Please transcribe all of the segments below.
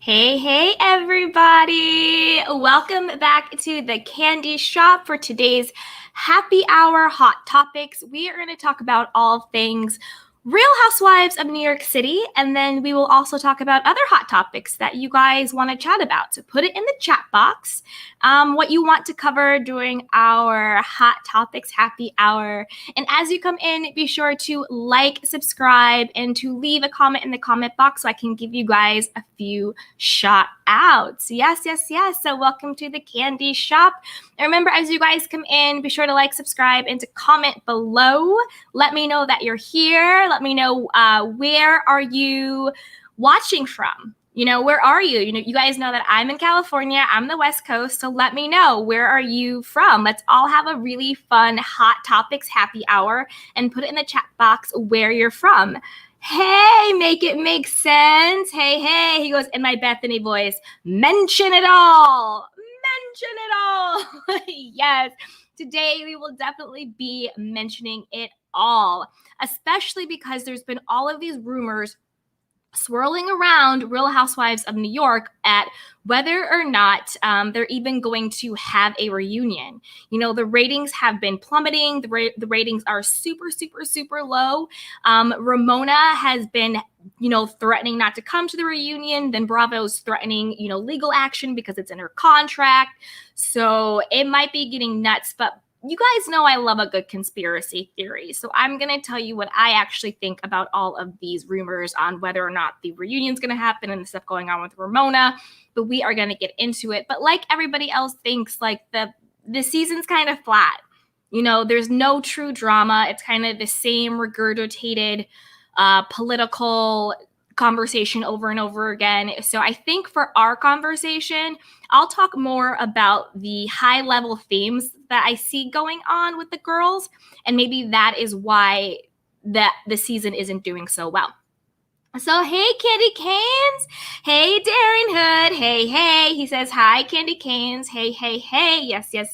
Hey, everybody. Welcome back to the candy shop for today's happy hour hot topics. We are going to talk about all things Real Housewives of New York City, and then we will also talk about other hot topics that you guys want to chat about. So put it in the chat box what you want to cover during our hot topics happy hour. And as you come in, be sure to like, subscribe, and to leave a comment in the comment box so I can give you guys a few shout outs. Yes. So welcome to the candy shop. And remember, as you guys come in, be sure to like, subscribe, and to comment below. Let me know that you're here. Let me know where are you watching from? Where are you? You guys know that I'm in California. I'm the West Coast. So let me know, where are you from? Let's all have a really fun hot topics happy hour and put it in the chat box where you're from. Hey, make it make sense. Hey, he goes in my Bethany voice, mention it all. Mention it all. Yes, today we will definitely be mentioning it all, especially because there's been all of these rumors swirling around Real Housewives of New York at whether or not they're even going to have a reunion. The ratings have been plummeting. The ratings are super low. Ramona has been, threatening not to come to the reunion. Then Bravo's threatening, legal action because it's in her contract. So it might be getting nuts, but you guys know I love a good conspiracy theory. So I'm going to tell you what I actually think about all of these rumors on whether or not the reunion's going to happen and the stuff going on with Ramona. But we are going to get into it. But like everybody else thinks, like the season's kind of flat. There's no true drama. It's kind of the same regurgitated political conversation over and over again. So I think for our conversation, I'll talk more about the high level themes that I see going on with the girls, and maybe that is why the season isn't doing so well. So hey, Candy Canes. Hey, Darren Hood. Hey. He says hi, Candy Canes. Hey.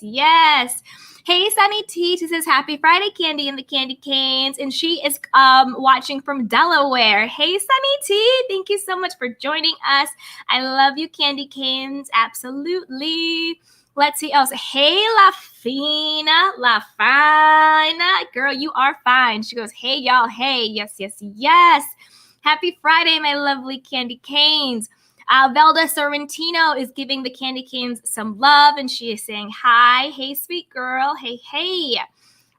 Yes. Hey, Sunny T. She says happy Friday, Candy and the Candy Canes. And she is watching from Delaware. Hey, Sunny T. Thank you so much for joining us. I love you, Candy Canes. Absolutely. Let's see else. Hey, La Fina. Girl, you are fine. She goes, hey, y'all. Hey, yes. Happy Friday, my lovely Candy Canes. Velda Sorrentino is giving the Candy Canes some love, and she is saying hi. Hey, sweet girl. Hey.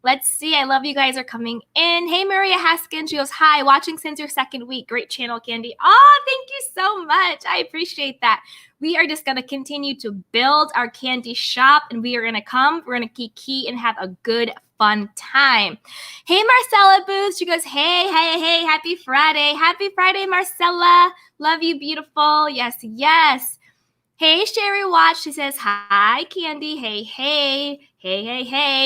Let's see. I love you guys are coming in. Hey, Maria Haskins. She goes, hi. Watching since your second week. Great channel, Candy. Oh, thank you so much. I appreciate that. We are just going to continue to build our candy shop, and we're going to kiki and have a good fun time. Hey, Marcella Booth. She goes, hey, happy Friday. Happy Friday, Marcella. Love you, beautiful. Yes. Hey, Sherry Watch. She says, hi, Candy. Hey.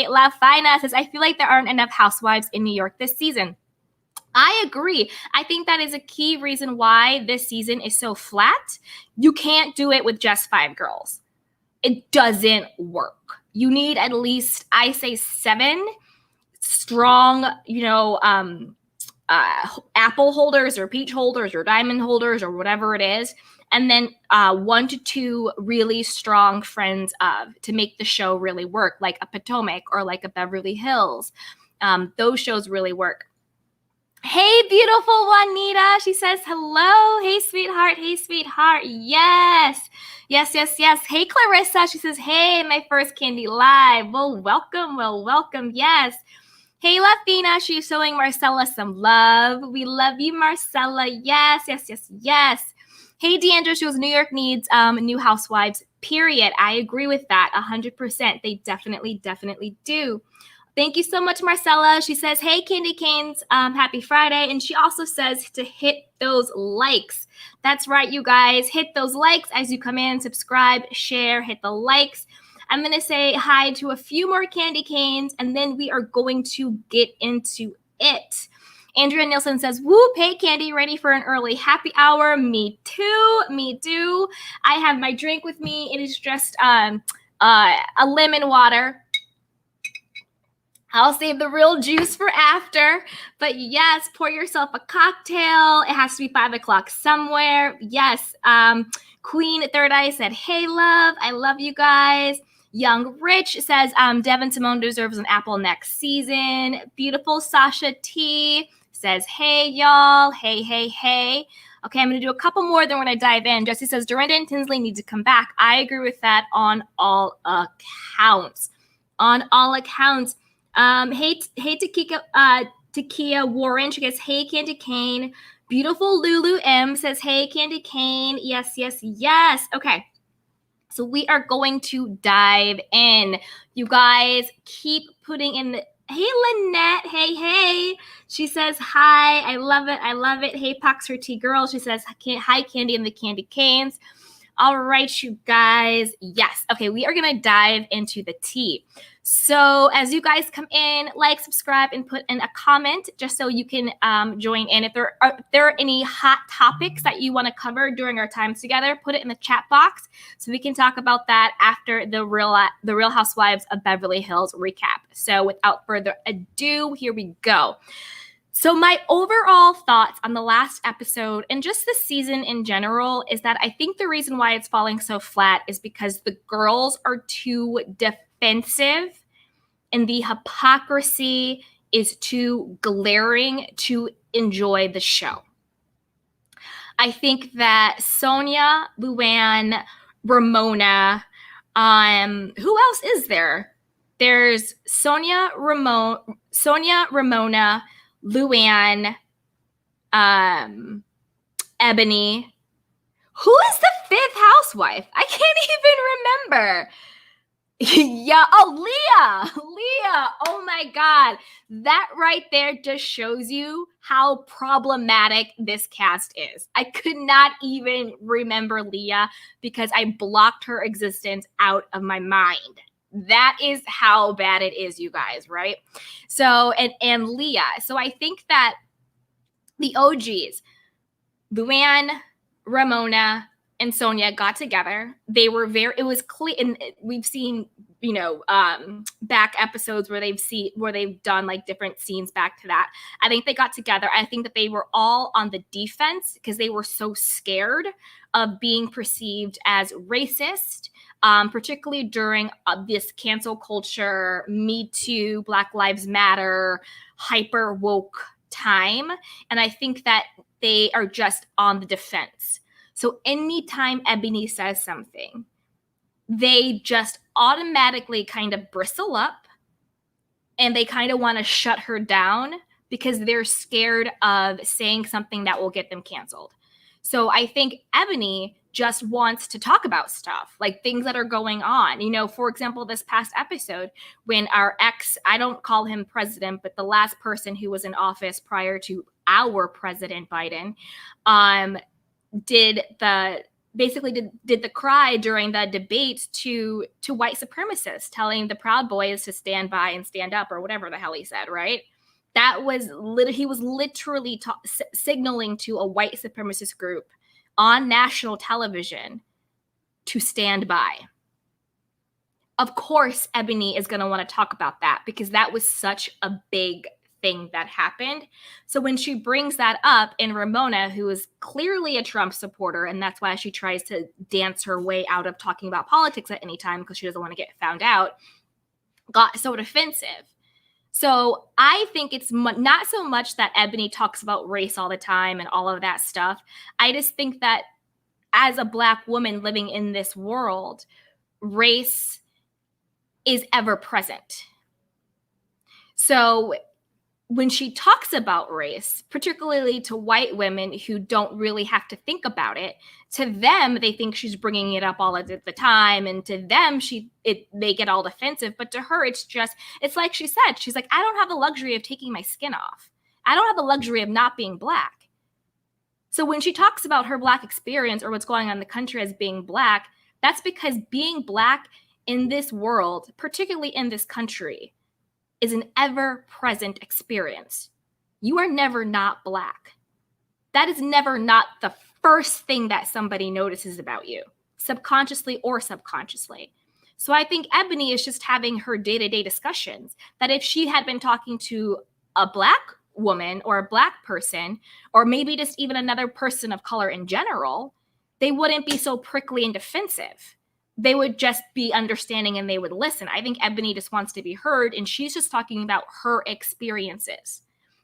La Fina says, I feel like there aren't enough housewives in New York this season. I agree. I think that is a key reason why this season is so flat. You can't do it with just 5 girls. It doesn't work. You need at least, I say, 7 strong, apple holders or peach holders or diamond holders or whatever it is. And then 1 to 2 really strong friends to make the show really work, like a Potomac or like a Beverly Hills. Those shows really work. Hey, beautiful Juanita. She says, hello. Hey, sweetheart. Yes. Hey, Clarissa. She says, hey, my first Candy Live. Well, welcome. Yes. Hey, Lafina. She's showing Marcella some love. We love you, Marcella. Yes. Hey, Deandra. She goes, New York needs new housewives, period. I agree with that 100%. They definitely do. Thank you so much, Marcella. She says, hey, Candy Canes, happy Friday. And she also says to hit those likes. That's right, you guys. Hit those likes as you come in, subscribe, share, hit the likes. I'm going to say hi to a few more Candy Canes, and then we are going to get into it. Andrea Nielsen says, whoop, hey, Candy, ready for an early happy hour? Me too. I have my drink with me. It is just a lemon water. I'll save the real juice for after. But yes, pour yourself a cocktail. It has to be 5 o'clock somewhere. Yes. Queen Third Eye said, hey, love. I love you guys. Young Rich says, Devin Simone deserves an apple next season. Beautiful Sasha T says, hey, y'all. Hey, hey, hey. Okay, I'm going to do a couple more, then we're going to dive in. Jesse says, Dorinda and Tinsley need to come back. I agree with that on all accounts. On all accounts. Hey, Takia Warren. She goes, hey, Candy Cane. Beautiful Lulu M says, hey, Candy Cane. Yes, yes, yes. Okay. So we are going to dive in. You guys keep putting in the, hey, Lynette. Hey, hey. She says, hi. I love it. I love it. Hey, Pox her tea girl. She says, hi, Candy and the Candy Canes. All right, you guys. Yes. Okay, we are going to dive into the tea. So as you guys come in, like, subscribe, and put in a comment just so you can join in. If there are any hot topics that you want to cover during our time together, put it in the chat box so we can talk about that after the Real Housewives of Beverly Hills recap. So without further ado, here we go. So my overall thoughts on the last episode and just the season in general is that I think the reason why it's falling so flat is because the girls are too defensive and the hypocrisy is too glaring to enjoy the show. I think that Sonia, Luann, Ramona, who else is there? There's Sonia, Ramona, Luann, Ebony. Who is the 5th housewife? I can't even remember. Yeah. Oh, Leah. Oh my God. That right there just shows you how problematic this cast is. I could not even remember Leah because I blocked her existence out of my mind. That is how bad it is, you guys, right? So, and Leah. So I think that the OGs, Luann, Ramona, and Sonia got together. They were it was clear, and we've seen, back episodes where they've done like different scenes back to that. I think they got together. I think that they were all on the defense because they were so scared of being perceived as racist, particularly during this cancel culture, Me Too, Black Lives Matter, hyper woke time. And I think that they are just on the defense. So anytime Ebony says something, they just automatically kind of bristle up and they kind of want to shut her down because they're scared of saying something that will get them canceled. So I think Ebony just wants to talk about stuff, like things that are going on. For example, this past episode when our ex, I don't call him president, but the last person who was in office prior to our President Biden, did the cry during the debate to white supremacists, telling the Proud Boys to stand by and stand up, or whatever the hell he said, right? That was he was literally signaling to a white supremacist group on national television to stand by. Of course, Ebony is going to want to talk about that because that was such a big thing that happened. So when she brings that up, and Ramona, who is clearly a Trump supporter, and that's why she tries to dance her way out of talking about politics at any time because she doesn't want to get found out, got so defensive. So I think it's not so much that Ebony talks about race all the time and all of that stuff. I just think that as a Black woman living in this world, race is ever present. So when she talks about race, particularly to white women who don't really have to think about it, to them, they think she's bringing it up all of the time. And to them, they get all defensive. But to her, it's like she said, she's like, I don't have the luxury of taking my skin off. I don't have the luxury of not being Black. So when she talks about her Black experience or what's going on in the country as being Black, that's because being Black in this world, particularly in this country, is an ever-present experience. You are never not Black. That is never not the first thing that somebody notices about you, subconsciously or subconsciously. So I think Ebony is just having her day-to-day discussions that if she had been talking to a Black woman or a Black person, or maybe just even another person of color in general, they wouldn't be so prickly and defensive. They would just be understanding and they would listen. I think Ebony just wants to be heard, and she's just talking about her experiences.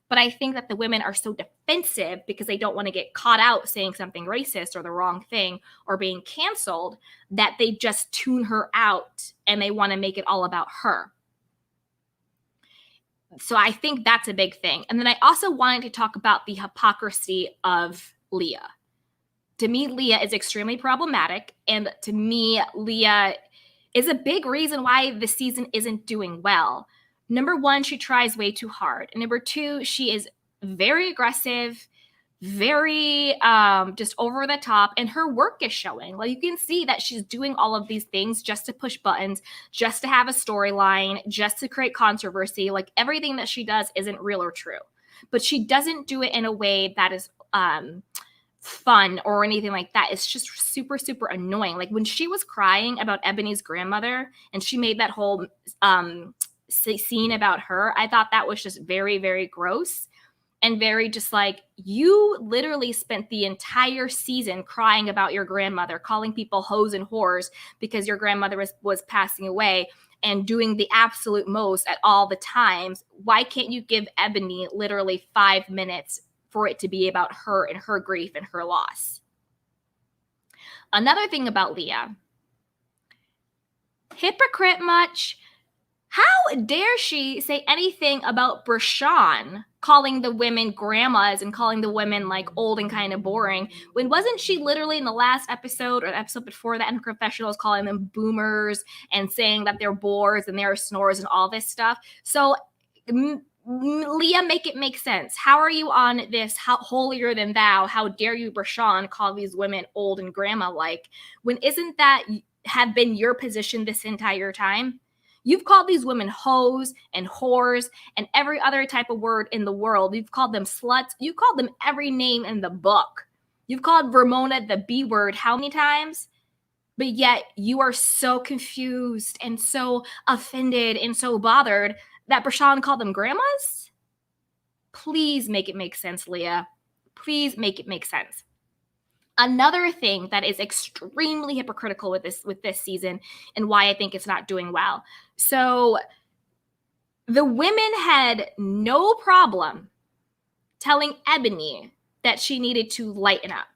But I think that the women are so defensive because they don't want to get caught out saying something racist or the wrong thing or being canceled, that they just tune her out and they want to make it all about her. So I think that's a big thing. And then I also wanted to talk about the hypocrisy of Leah. To me, Leah is extremely problematic. And to me, Leah is a big reason why the season isn't doing well. Number one, she tries way too hard. And number two, she is very aggressive, very just over the top, and her work is showing. Like, you can see that she's doing all of these things just to push buttons, just to have a storyline, just to create controversy. Like, everything that she does isn't real or true. But she doesn't do it in a way that is fun or anything like that. It's just super, super annoying. Like, when she was crying about Ebony's grandmother and she made that whole scene about her, I thought that was just very, very gross and very just like, you literally spent the entire season crying about your grandmother, calling people hoes and whores because your grandmother was passing away, and doing the absolute most at all the times. Why can't you give Ebony literally 5 minutes for it to be about her and her grief and her loss? Another thing about Leah, hypocrite much? How dare she say anything about Bershawn calling the women grandmas and calling the women like old and kind of boring, when wasn't she literally in the last episode or the episode before that in confessionals calling them boomers and saying that they're bores and they're snores and all this stuff? So Leah, make it make sense. How are you on this holier than thou? How dare you, Bershawn, call these women old and grandma-like, when isn't that have been your position this entire time? You've called these women hoes and whores and every other type of word in the world. You've called them sluts. You called them every name in the book. You've called Ramona the B word how many times? But yet you are so confused and so offended and so bothered that Bershawn called them grandmas? Please make it make sense, Leah. Please make it make sense. Another thing that is extremely hypocritical with this season and why I think it's not doing well. So the women had no problem telling Ebony that she needed to lighten up,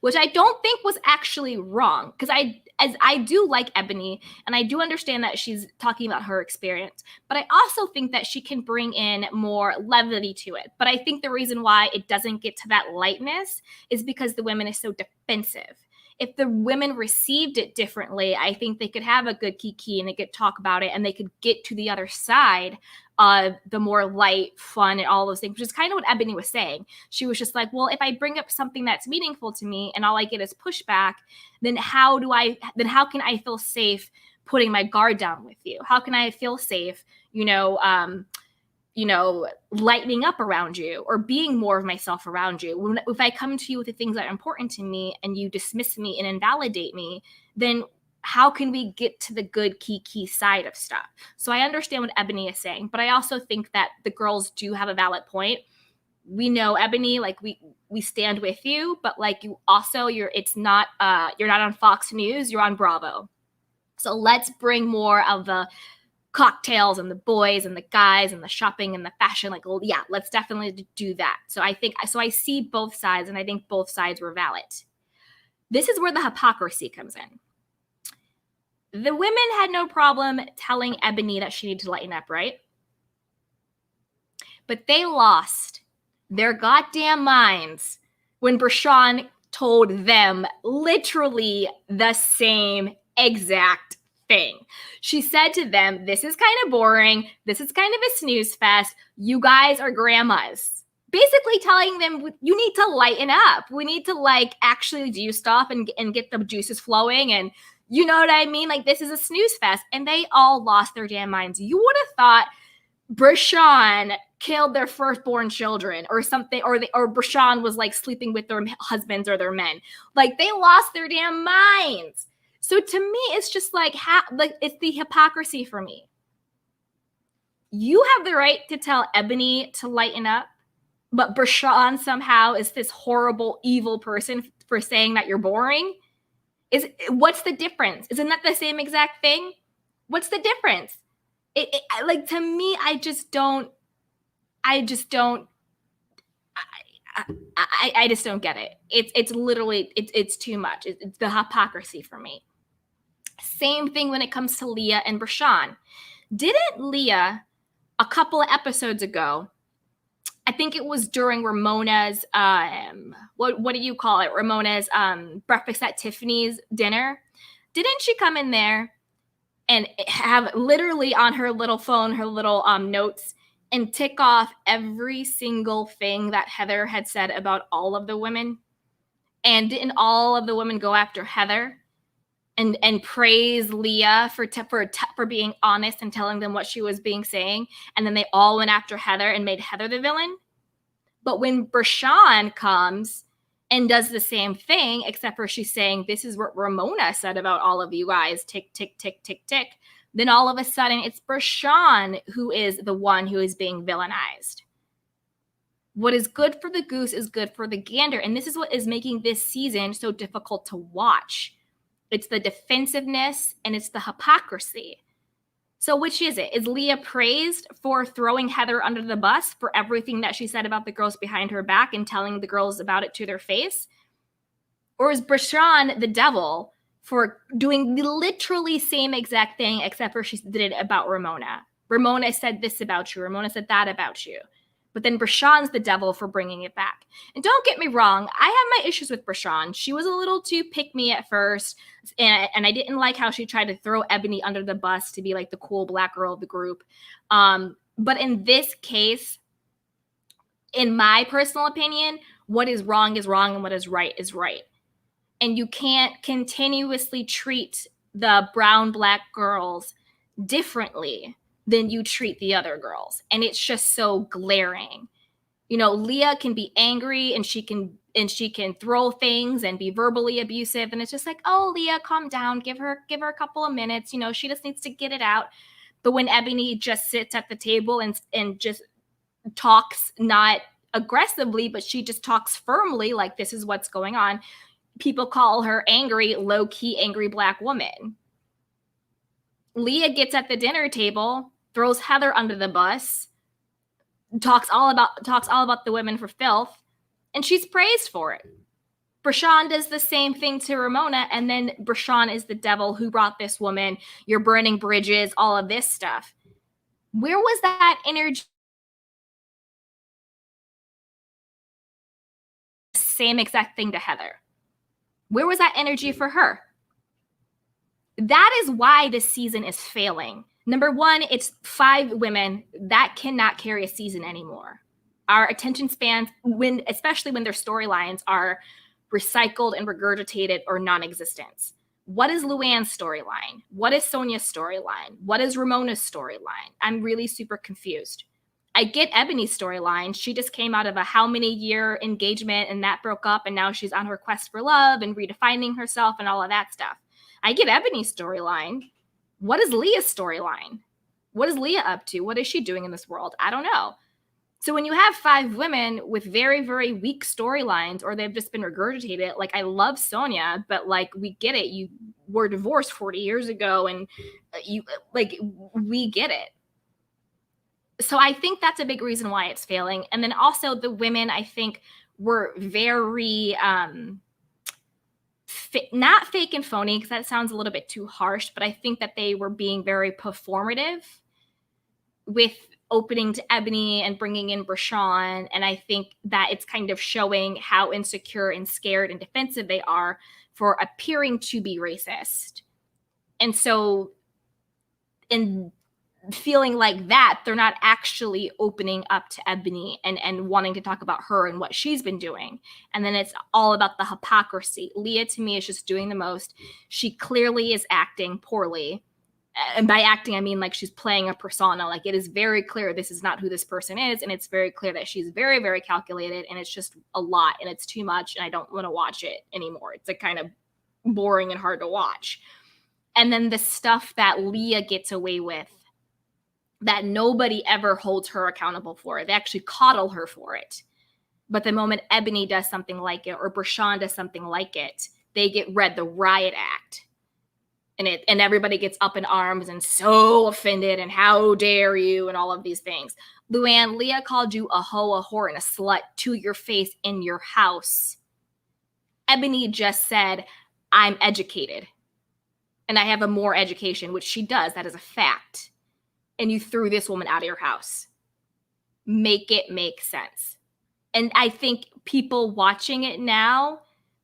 which I don't think was actually wrong, because I do like Ebony and I do understand that she's talking about her experience, but I also think that she can bring in more levity to it. But I think the reason why it doesn't get to that lightness is because the women is so defensive. If the women received it differently, I think they could have a good kiki and they could talk about it and they could get to the other side of the more light, fun, and all those things, which is kind of what Ebony was saying. She was just like, well, if I bring up something that's meaningful to me and all I get is pushback, then how can I feel safe putting my guard down with you? How can I feel safe, lightening up around you or being more of myself around you? If I come to you with the things that are important to me and you dismiss me and invalidate me, then how can we get to the good key side of stuff? So I understand what Ebony is saying, but I also think that the girls do have a valid point. We know, Ebony, like we stand with you, but like you also, you're not on Fox News, you're on Bravo. So let's bring more of the cocktails and the boys and the guys and the shopping and the fashion. Like, well, yeah, let's definitely do that. So I see both sides, and I think both sides were valid. This is where the hypocrisy comes in. The women had no problem telling Ebony that she needed to lighten up, right? But they lost their goddamn minds when Bershawn told them literally the same exact thing. She said to them, this is kind of boring. This is kind of a snooze fest. You guys are grandmas. Basically telling them, you need to lighten up. We need to actually do stuff and get the juices flowing, and you know what I mean? Like, this is a snooze fest. And they all lost their damn minds. You would have thought Bershawn killed their firstborn children or something, or Bershawn was sleeping with their husbands or their men. Like, they lost their damn minds. So to me, it's just like it's the hypocrisy for me. You have the right to tell Ebony to lighten up, but Brashawn somehow is this horrible, evil person for saying that you're boring. What's the difference? Isn't that the same exact thing? What's the difference? Like, to me, I just don't get it. It's literally, it's too much. It's the hypocrisy for me. Same thing when it comes to Leah and Brashawn. Didn't Leah, a couple of episodes ago, I think it was during Ramona's, what do you call it? Ramona's breakfast at Tiffany's dinner. Didn't she come in there and have literally on her little phone, her little notes, and tick off every single thing that Heather had said about all of the women? And didn't all of the women go after Heather and praise Leah for being honest and telling them what she was saying? And then they all went after Heather and made Heather the villain. But when Brashawn comes and does the same thing, except for she's saying, this is what Ramona said about all of you guys, tick, tick, tick, tick, tick, then all of a sudden it's Brashawn who is the one who is being villainized. What is good for the goose is good for the gander. And this is what is making this season so difficult to watch. It's the defensiveness and it's the hypocrisy. So which is it? Is Leah praised for throwing Heather under the bus for everything that she said about the girls behind her back and telling the girls about it to their face? Or is Brashawn the devil for doing the literally same exact thing, except for she did it about Ramona? Ramona said this about you. Ramona said that about you. But then Brashawn's the devil for bringing it back. And don't get me wrong, I have my issues with Brashawn. She was a little too pick-me at first, and I didn't like how she tried to throw Ebony under the bus to be like the cool black girl of the group. But in this case, in my personal opinion, what is wrong and what is right is right. And you can't continuously treat the brown-black girls differently than you treat the other girls. And it's just so glaring. You know, Leah can be angry and she can throw things and be verbally abusive. And it's just like, oh, Leah, calm down. Give her a couple of minutes. You know, she just needs to get it out. But when Ebony just sits at the table and just talks, not aggressively, but she just talks firmly, like this is what's going on, people call her angry, low-key angry black woman. Leah gets at the dinner table, throws Heather under the bus, talks all about the women for filth, and she's praised for it. Brashawn does the same thing to Ramona, and then Brashawn is the devil who brought this woman, you're burning bridges, all of this stuff. Where was that energy? Same exact thing to Heather. Where was that energy for her? That is why this season is failing. Number one, it's 5 women that cannot carry a season anymore. Our attention spans, especially when their storylines are recycled and regurgitated or non-existent. What is Luann's storyline? What is Sonia's storyline? What is Ramona's storyline? I'm really super confused. I get Ebony's storyline. She just came out of a how many year engagement and that broke up and now she's on her quest for love and redefining herself and all of that stuff. I get Ebony's storyline. What is Leah's storyline? What is Leah up to? What is she doing in this world? I don't know. So when you have 5 women with very, very weak storylines or they've just been regurgitated, like I love Sonia, but like we get it. You were divorced 40 years ago and we get it. So I think that's a big reason why it's failing. And then also the women, I think, were very not fake and phony, because that sounds a little bit too harsh, but I think that they were being very performative with opening to Ebony and bringing in Brashawn. And I think that it's kind of showing how insecure and scared and defensive they are for appearing to be racist. And so in feeling like that, they're not actually opening up to Ebony and wanting to talk about her and what she's been doing. And then it's all about the hypocrisy. Leah, to me, is just doing the most. She clearly is acting poorly. And by acting, I mean like she's playing a persona. Like it is very clear this is not who this person is. And it's very clear that she's very, very calculated. And it's just a lot and it's too much. And I don't want to watch it anymore. It's like kind of boring and hard to watch. And then the stuff that Leah gets away with, that nobody ever holds her accountable for. They actually coddle her for it. But the moment Ebony does something like it, or Brashawn does something like it, they get read the riot act. And everybody gets up in arms and so offended and how dare you and all of these things. Luann, Leah called you a hoe, a whore, and a slut to your face in your house. Ebony just said, I'm educated. And I have a more education, which she does. That is a fact. And you threw this woman out of your house. Make it make sense. And I think people watching it now,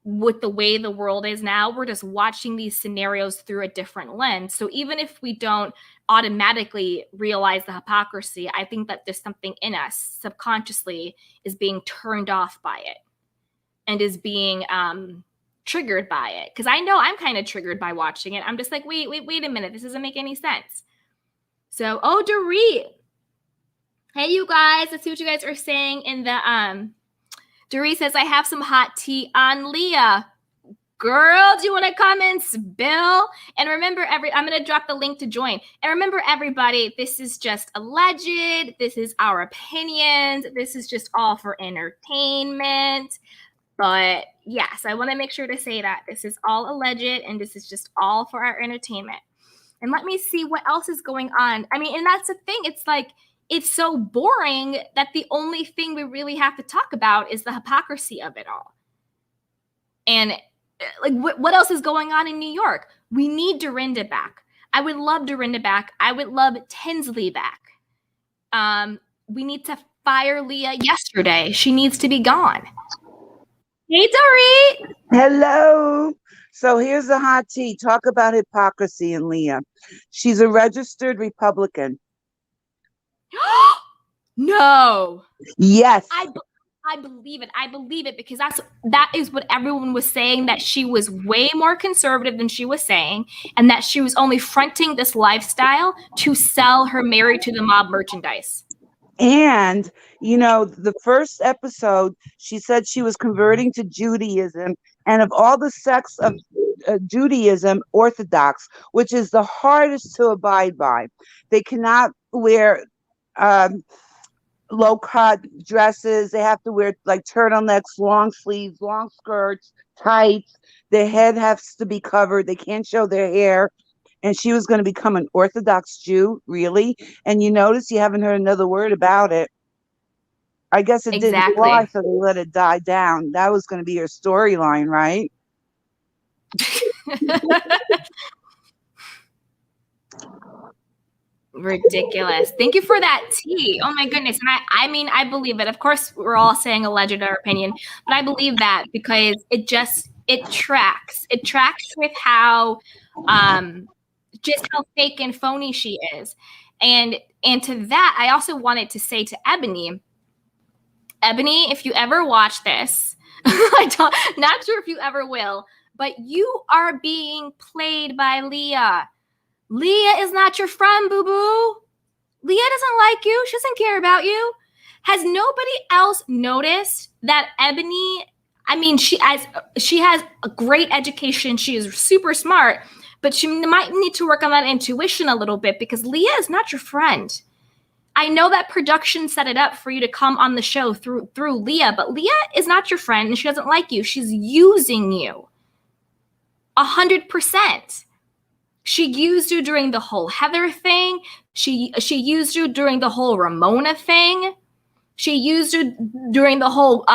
with the way the world is now, we're just watching these scenarios through a different lens. So even if we don't automatically realize the hypocrisy, I think that there's something in us subconsciously is being turned off by it and is being triggered by it. Because I know I'm kind of triggered by watching it. I'm just like, wait a minute. This doesn't make any sense. So, Dorit. Hey, you guys. Let's see what you guys are saying in the Dorit says, I have some hot tea on Leah. Girl, do you want to come and spill? And remember, I'm going to drop the link to join. And remember, everybody, this is just alleged. This is our opinions. This is just all for entertainment. But yes, I want to make sure to say that this is all alleged and this is just all for our entertainment. And let me see what else is going on. I mean, and that's the thing. It's like, it's so boring that the only thing we really have to talk about is the hypocrisy of it all. And like, what else is going on in New York? We need Dorinda back. I would love Dorinda back. I would love Tinsley back. We need to fire Leah yesterday. She needs to be gone. Hey, Dorit. Hello. So here's the hot tea. Talk about hypocrisy in Leah. She's a registered Republican. No. Yes. I believe it. I believe it because that is what everyone was saying, that she was way more conservative than she was saying, and that she was only fronting this lifestyle to sell her Married to the Mob merchandise. And, you know, the first episode, she said she was converting to Judaism, and of all the sects of Judaism, Orthodox, which is the hardest to abide by. They cannot wear low-cut dresses. They have to wear like turtlenecks, long sleeves, long skirts, tights. Their head has to be covered. They can't show their hair. And she was going to become an Orthodox Jew, really? And you notice you haven't heard another word about it. I guess it didn't fly, so they let it die down. That was going to be her storyline, right? Ridiculous. Thank you for that tea. Oh my goodness. And I mean, I believe it. Of course, we're all saying alleged our opinion, but I believe that because it tracks. It tracks with how just how fake and phony she is. And to that, I also wanted to say to Ebony, if you ever watch this, not sure if you ever will, but you are being played by Leah. Leah is not your friend, boo-boo. Leah doesn't like you. She doesn't care about you. Has nobody else noticed that Ebony, I mean, she has a great education. She is super smart, but she might need to work on that intuition a little bit because Leah is not your friend. I know that production set it up for you to come on the show through Leah, but Leah is not your friend and she doesn't like you. She's using you 100%. She used you during the whole Heather thing. She used you during the whole Ramona thing. She used you during the whole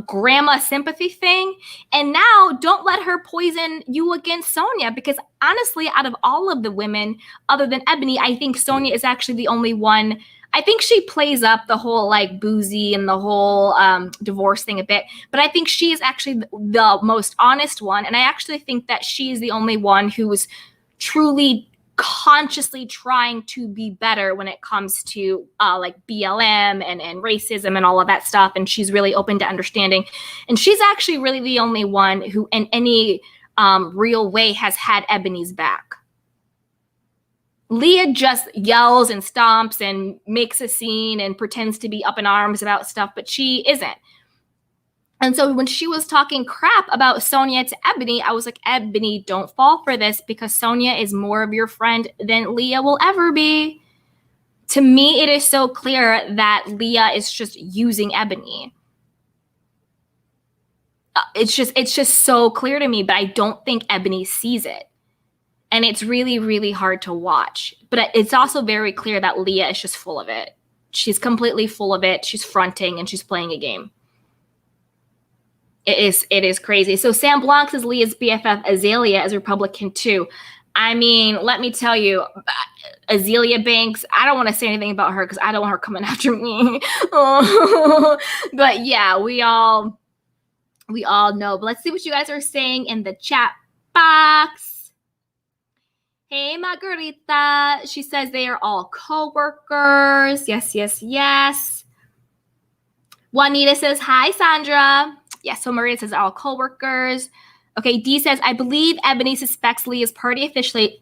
grandma sympathy thing. And now don't let her poison you against Sonia, because honestly, out of all of the women, other than Ebony, I think Sonia is actually the only one. I think she plays up the whole like boozy and the whole divorce thing a bit, but I think she is actually the most honest one. And I actually think that she is the only one who was truly consciously trying to be better when it comes to like BLM and racism and all of that stuff. And she's really open to understanding. And she's actually really the only one who in any real way has had Ebony's back. Leah just yells and stomps and makes a scene and pretends to be up in arms about stuff, but she isn't. And so when she was talking crap about Sonia to Ebony, I was like, Ebony, don't fall for this, because Sonia is more of your friend than Leah will ever be. To me, it is so clear that Leah is just using Ebony. It's just so clear to me, but I don't think Ebony sees it. And it's really, really hard to watch. But it's also very clear that Leah is just full of it. She's completely full of it. She's fronting and she's playing a game. It is crazy. So Sam Blanc says Leah's BFF Azalea is Republican too. I mean, let me tell you, Azealia Banks, I don't want to say anything about her because I don't want her coming after me. But yeah, we all know. But let's see what you guys are saying in the chat box. Hey, Margarita. She says they are all co-workers. Yes, yes, yes. Juanita says, hi, Sandra. Yes, so Maria says all co-workers. Okay, D says, I believe Ebony suspects Leah's party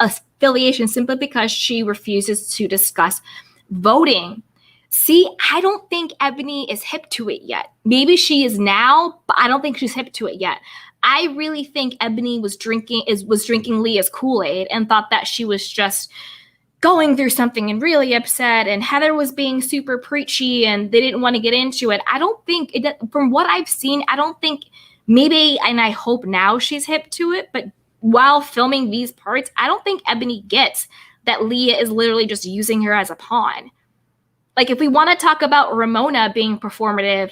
affiliation simply because she refuses to discuss voting. See, I don't think Ebony is hip to it yet. Maybe she is now, but I don't think she's hip to it yet. I really think Ebony was drinking Leah's Kool-Aid and thought that she was just going through something and really upset, and Heather was being super preachy and they didn't want to get into it. I don't think, from what I've seen, I don't think, maybe, and I hope now she's hip to it, but while filming these parts, I don't think Ebony gets that Leah is literally just using her as a pawn. Like, if we want to talk about Ramona being performative,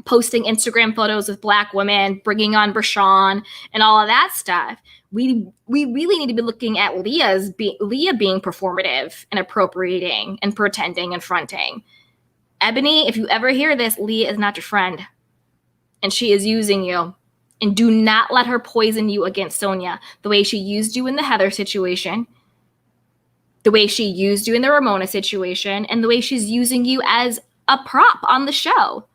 posting Instagram photos with Black women, bringing on Brashawn and all of that stuff, we really need to be looking at Leah being performative and appropriating and pretending and fronting. Ebony, if you ever hear this, Leah is not your friend. And she is using you. And do not let her poison you against Sonia the way she used you in the Heather situation, the way she used you in the Ramona situation, and the way she's using you as a prop on the show.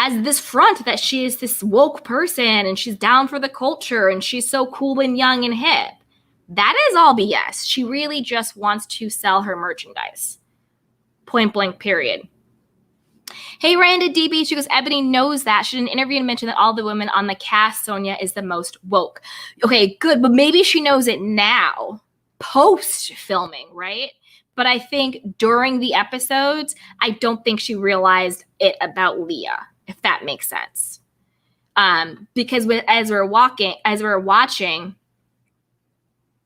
As this front that she is this woke person and she's down for the culture and she's so cool and young and hip. That is all BS. She really just wants to sell her merchandise. Point blank, period. Hey, Randa DB, she goes, Ebony knows that. She did an interview and mentioned that all the women on the cast, Sonia is the most woke. Okay, good, but maybe she knows it now, post-filming, right? But I think during the episodes, I don't think she realized it about Leah, if that makes sense. Because as we're watching,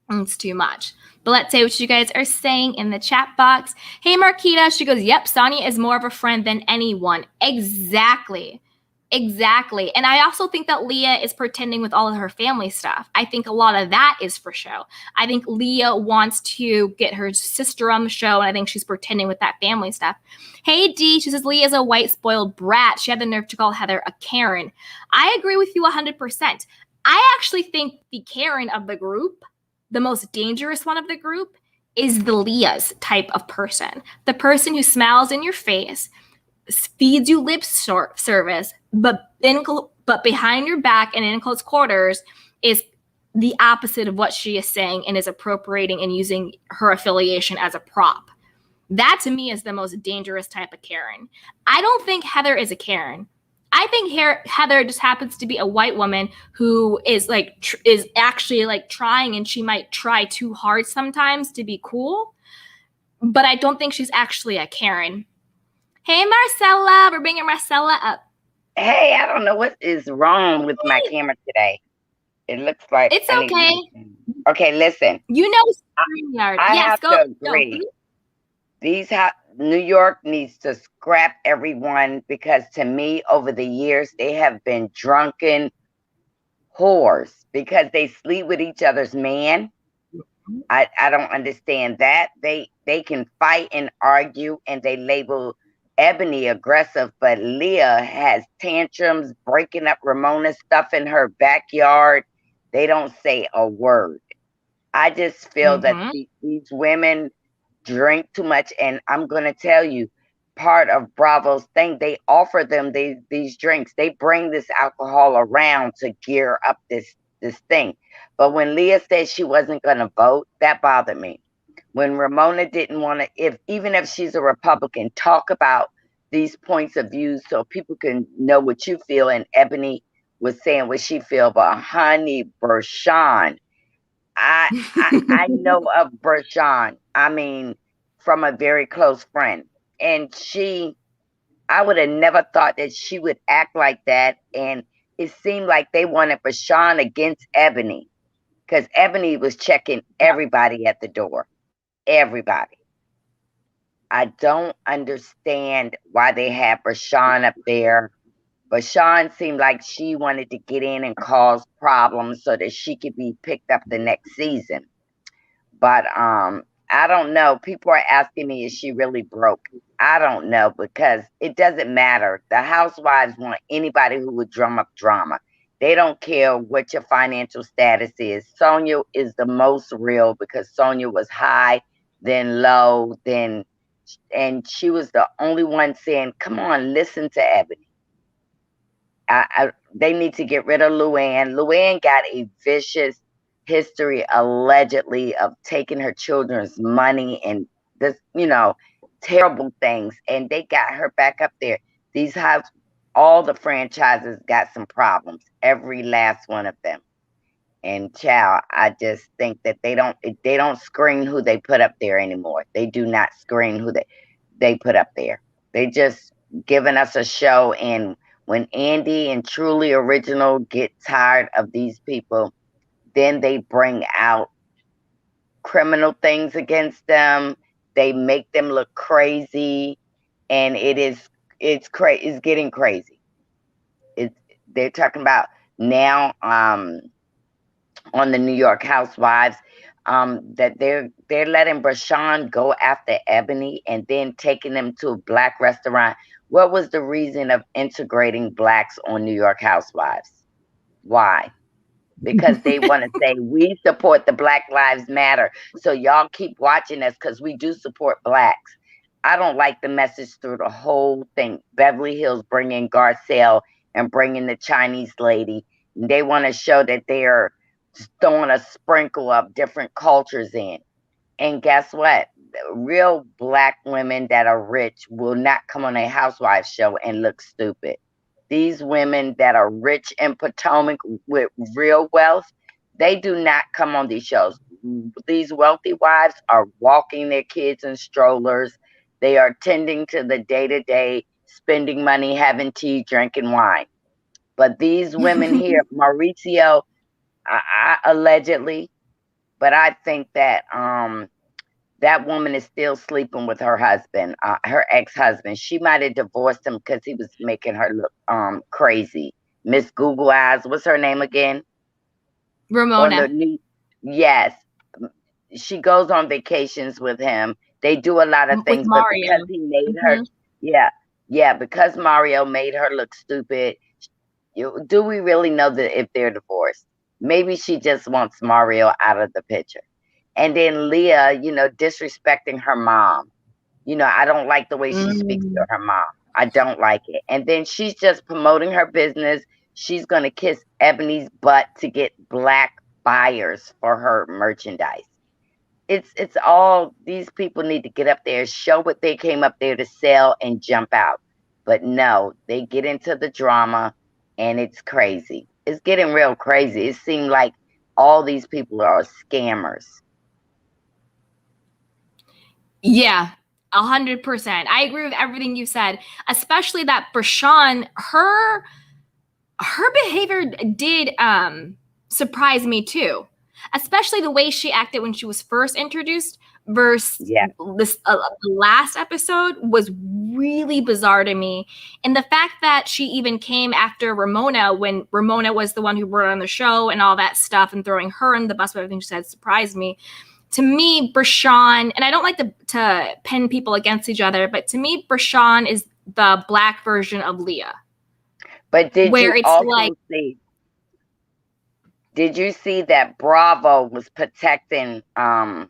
it's too much. But let's say what you guys are saying in the chat box. Hey, Marquita, she goes, yep, Sonia is more of a friend than anyone. Exactly. And I also think that Leah is pretending with all of her family stuff. I think a lot of that is for show. I think Leah wants to get her sister on the show, and I think she's pretending with that family stuff. Hey, D, she says, Leah is a white spoiled brat. She had the nerve to call Heather a Karen. I agree with you 100%. I actually think the Karen of the group, the most dangerous one of the group, is the Leah's type of person. The person who smiles in your face, feeds you lip service, but behind your back and in close quarters is the opposite of what she is saying and is appropriating and using her affiliation as a prop. That to me is the most dangerous type of Karen. I don't think Heather is a Karen. I think Heather just happens to be a white woman who is is actually trying, and she might try too hard sometimes to be cool, but I don't think she's actually a Karen. Hey, Marcella. We're bringing Marcella up. Hey, I don't know what is wrong with my camera today. It looks like it's okay. Okay, listen. You know, StreamYard. I have to agree. New York needs to scrap everyone, because to me, over the years, they have been drunken whores because they sleep with each other's man. I don't understand that. They can fight and argue, and they label Ebony aggressive, but Leah has tantrums, breaking up Ramona's stuff in her backyard. They don't say a word. I just feel that these women drink too much, and I'm going to tell you, part of Bravo's thing, they offer them these drinks. They bring this alcohol around to gear up this thing. But when Leah said she wasn't going to vote, that bothered me. When Ramona didn't want to, even if she's a Republican, talk about these points of view so people can know what you feel. And Ebony was saying what she feel, but honey, Bershawn, I know of Bershawn. I mean, from a very close friend, and I would have never thought that she would act like that. And it seemed like they wanted Bershawn against Ebony, because Ebony was checking everybody at the door. Everybody. I don't understand why they had Bershawn up there. Bershawn seemed like she wanted to get in and cause problems so that she could be picked up the next season. But I don't know. People are asking me, is she really broke? I don't know, because it doesn't matter. The housewives want anybody who would drum up drama. They don't care what your financial status is. Sonia is the most real, because Sonia was high, then low, and she was the only one saying, come on, listen to Ebony. They need to get rid of Luann. Luann got a vicious history, allegedly, of taking her children's money and this, terrible things. And they got her back up there. All the franchises got some problems, every last one of them. And child, I just think that they don't screen who they put up there anymore. They do not screen who they put up there. They just giving us a show. And when Andy and Truly Original get tired of these people, then they bring out criminal things against them. They make them look crazy, and it's getting crazy. They're talking about now on the New York Housewives, that they're letting Bershawn go after Ebony and then taking them to a black restaurant. What was the reason of integrating blacks on New York Housewives? Why? Because they want to say, we support the Black Lives Matter, so y'all keep watching us because we do support blacks. I don't like the message through the whole thing. Beverly Hills bringing Garcelle and bringing the Chinese lady. They want to show that they're throwing a sprinkle of different cultures in. And guess what? Real black women that are rich will not come on a housewife show and look stupid. These women that are rich in Potomac with real wealth, they do not come on these shows. These wealthy wives are walking their kids in strollers. They are tending to the day-to-day, spending money, having tea, drinking wine. But these women here, Mauricio, allegedly, but I think that that woman is still sleeping with her husband, her ex-husband. She might have divorced him because he was making her look crazy. Miss Google Eyes, what's her name again? Ramona. Yes. She goes on vacations with him. They do a lot of things, but because he made her, because Mario made her look stupid, do we really know that if they're divorced? Maybe she just wants Mario out of the picture. And then Leah, disrespecting her mom. I don't like the way she speaks to her mom. I don't like it. And then she's just promoting her business. She's going to kiss Ebony's butt to get black buyers for her merchandise. It's all, these people need to get up there, show what they came up there to sell, and jump out. But no, they get into the drama, and it's crazy. It's getting real crazy. It seemed like all these people are scammers. Yeah, 100%. I agree with everything you said, especially that Bershawn, her behavior did surprise me too, especially the way she acted when she was first introduced versus this last episode was really bizarre to me. And the fact that she even came after Ramona when Ramona was the one who brought on the show and all that stuff, and throwing her in the bus with everything she said surprised me. To me, Bershawn, and I don't like to pin people against each other, but to me, Bershawn is the black version of Leah. But did you see that Bravo was protecting, I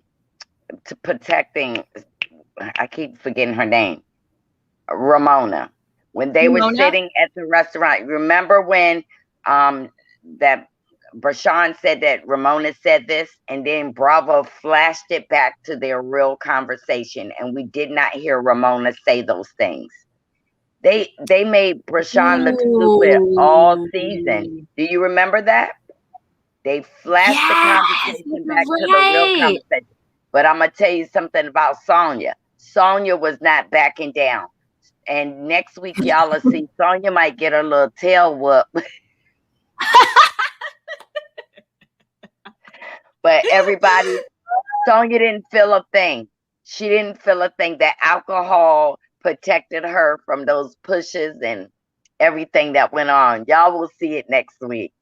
keep forgetting her name, Ramona, when they were sitting at the restaurant? Remember when that Bershawn said that Ramona said this, and then Bravo flashed it back to their real conversation, and we did not hear Ramona say those things. They made Rashawn look stupid all season. Do you remember that? They flashed the conversation back to the real conversation. But I'm going to tell you something about Sonya. Sonya was not backing down. And next week, y'all will see Sonya might get her little tail whoop. But everybody, Sonya didn't feel a thing. She didn't feel a thing. That alcohol protected her from those pushes and everything that went on. Y'all will see it next week.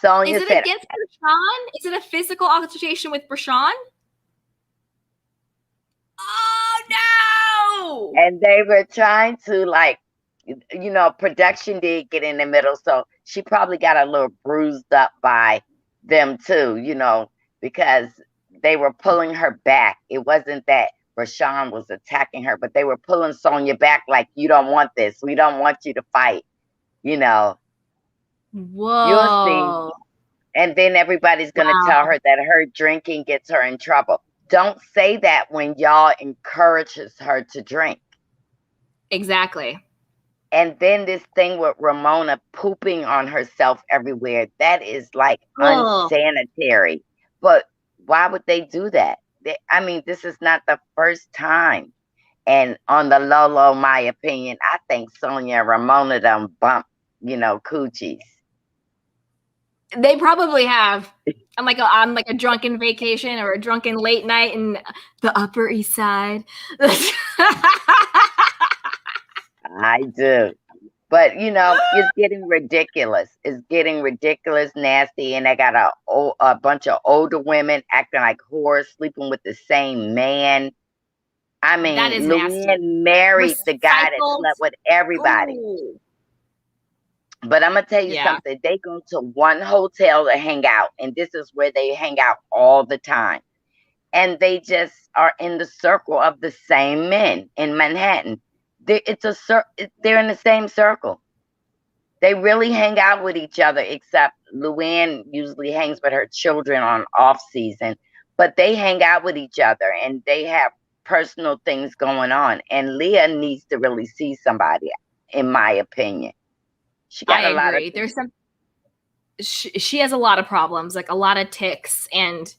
Sonya Is it said, against Rashawn? Is it a physical altercation with Rashawn? Oh, no! And they were trying to, like, you know, production did get in the middle. So she probably got a little bruised up by them too, you know, because they were pulling her back. It wasn't that Rashawn was attacking her, but they were pulling Sonya back like, you don't want this. We don't want you to fight, you know. Whoa. You'll see. And then everybody's going to tell her that her drinking gets her in trouble. Don't say that when y'all encourages her to drink. Exactly. And then this thing with Ramona pooping on herself everywhere, that is like unsanitary. But why would they do that? I mean, this is not the first time. And on the low, my opinion, I think Sonya and Ramona done bump, you know, coochies. They probably have. I'm like a drunken vacation or a drunken late night in the Upper East Side. I do. But, you know, it's getting ridiculous. It's getting ridiculous, nasty. And they got a bunch of older women acting like whores, sleeping with the same man. I mean, Leah married the guy that slept with everybody. Ooh. But I'm going to tell you something. They go to one hotel to hang out. And this is where they hang out all the time. And they just are in the circle of the same men in Manhattan. They're in the same circle. They really hang out with each other, except Luann usually hangs with her children on off season. But they hang out with each other and they have personal things going on. And Leah needs to really see somebody, in my opinion. She got a lot of. There's some. She has a lot of problems, like a lot of tics, and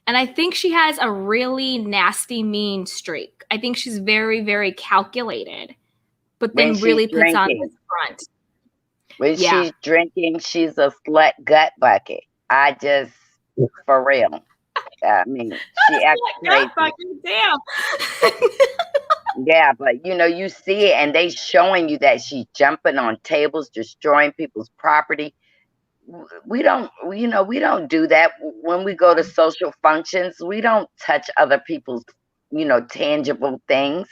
I think she has a really nasty, mean streak. I think she's very, very calculated, but then really puts on this front. When she's drinking, she's a slut gut bucket. I just, for real. I mean, she acts crazy. Damn. Yeah, but you know, you see it and they showing you that she's jumping on tables, destroying people's property. We don't do that when we go to social functions. We don't touch other people's, you know, tangible things.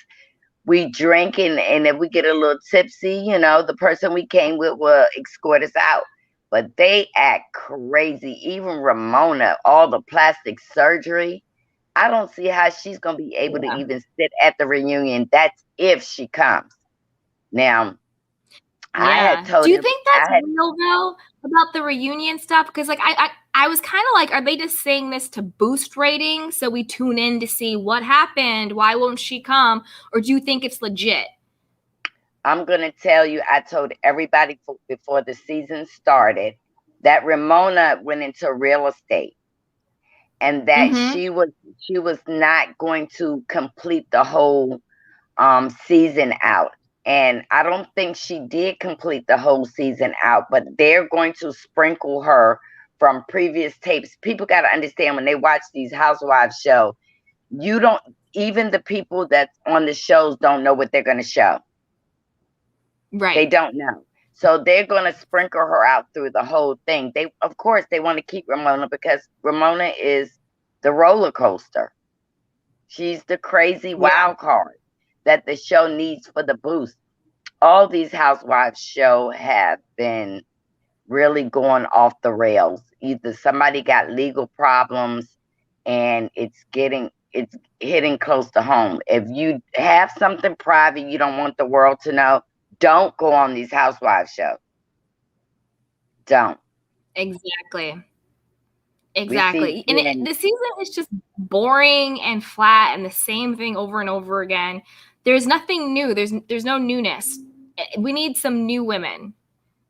We drink and if we get a little tipsy, you know, the person we came with will escort us out. But they act crazy. Even Ramona, all the plastic surgery. I don't see how she's going to be able to even sit at the reunion. That's if she comes. Now, I had told Do you think that's real though about the reunion stuff? Because like I was kind of like, are they just saying this to boost ratings so we tune in to see what happened? Why won't she come? Or do you think it's legit? I'm going to tell you, I told everybody before the season started that Ramona went into real estate. And that she was not going to complete the whole season out. And I don't think she did complete the whole season out, but they're going to sprinkle her from previous tapes. People got to understand when they watch these housewives show, even the people that's on the shows don't know what they're going to show. Right. They don't know. So they're going to sprinkle her out through the whole thing. Of course, they want to keep Ramona because Ramona is the roller coaster. She's the crazy wild card that the show needs for the boost. All these housewives show have been really going off the rails. Either somebody got legal problems and it's hitting close to home. If you have something private you don't want the world to know, don't go on these housewives shows. Don't. Exactly. And the season is just boring and flat and the same thing over and over again. There's nothing new. There's no newness. We need some new women.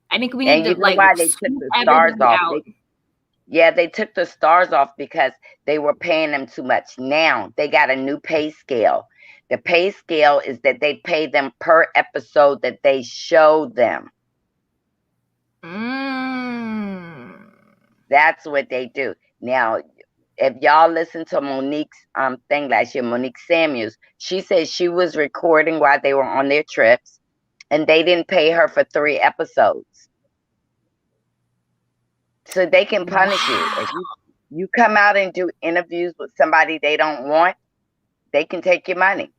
I think we need And to you know like why they took swoop the stars everybody off? out. They took the stars off because they were paying them too much. Now they got a new pay scale. The pay scale is that they pay them per episode that they show them. That's what they do. Now, if y'all listen to Monique's thing last year, Monique Samuels, she said she was recording while they were on their trips, and they didn't pay her for 3 episodes. So they can punish you. If you come out and do interviews with somebody they don't want, they can take your money.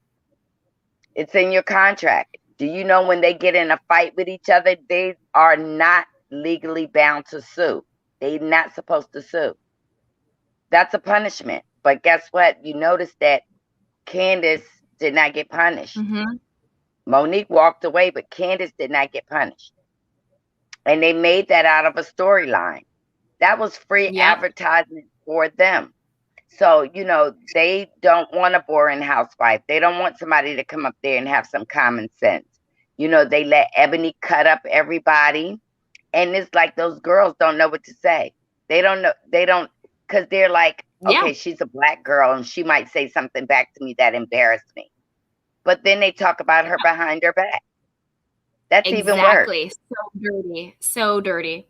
It's in your contract. Do you know when they get in a fight with each other, they are not legally bound to sue. They're not supposed to sue. That's a punishment. But guess what? You notice that Candace did not get punished. Monique walked away, but Candace did not get punished. And they made that out of a storyline. That was free advertisement for them. So, you know, they don't want a boring housewife. They don't want somebody to come up there and have some common sense. You know, they let Ebony cut up everybody. And it's like those girls don't know what to say. They don't know. They don't, because they're like, okay, she's a Black girl and she might say something back to me that embarrassed me. But then they talk about her behind her back. That's even worse. Exactly. So dirty. So dirty.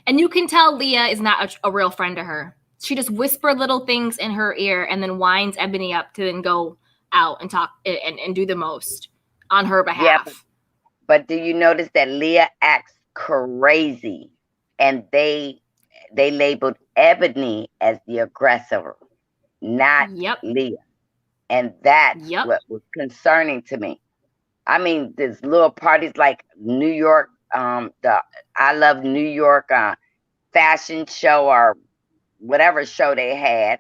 And you can tell Leah is not a real friend to her. She just whispers little things in her ear and then winds Ebony up to then go out and talk and do the most on her behalf. Yeah, but do you notice that Leah acts crazy, and they labeled Ebony as the aggressor, not Leah, and that's what was concerning to me. I mean, there's little parties like New York, the I Love New York fashion show or whatever show they had.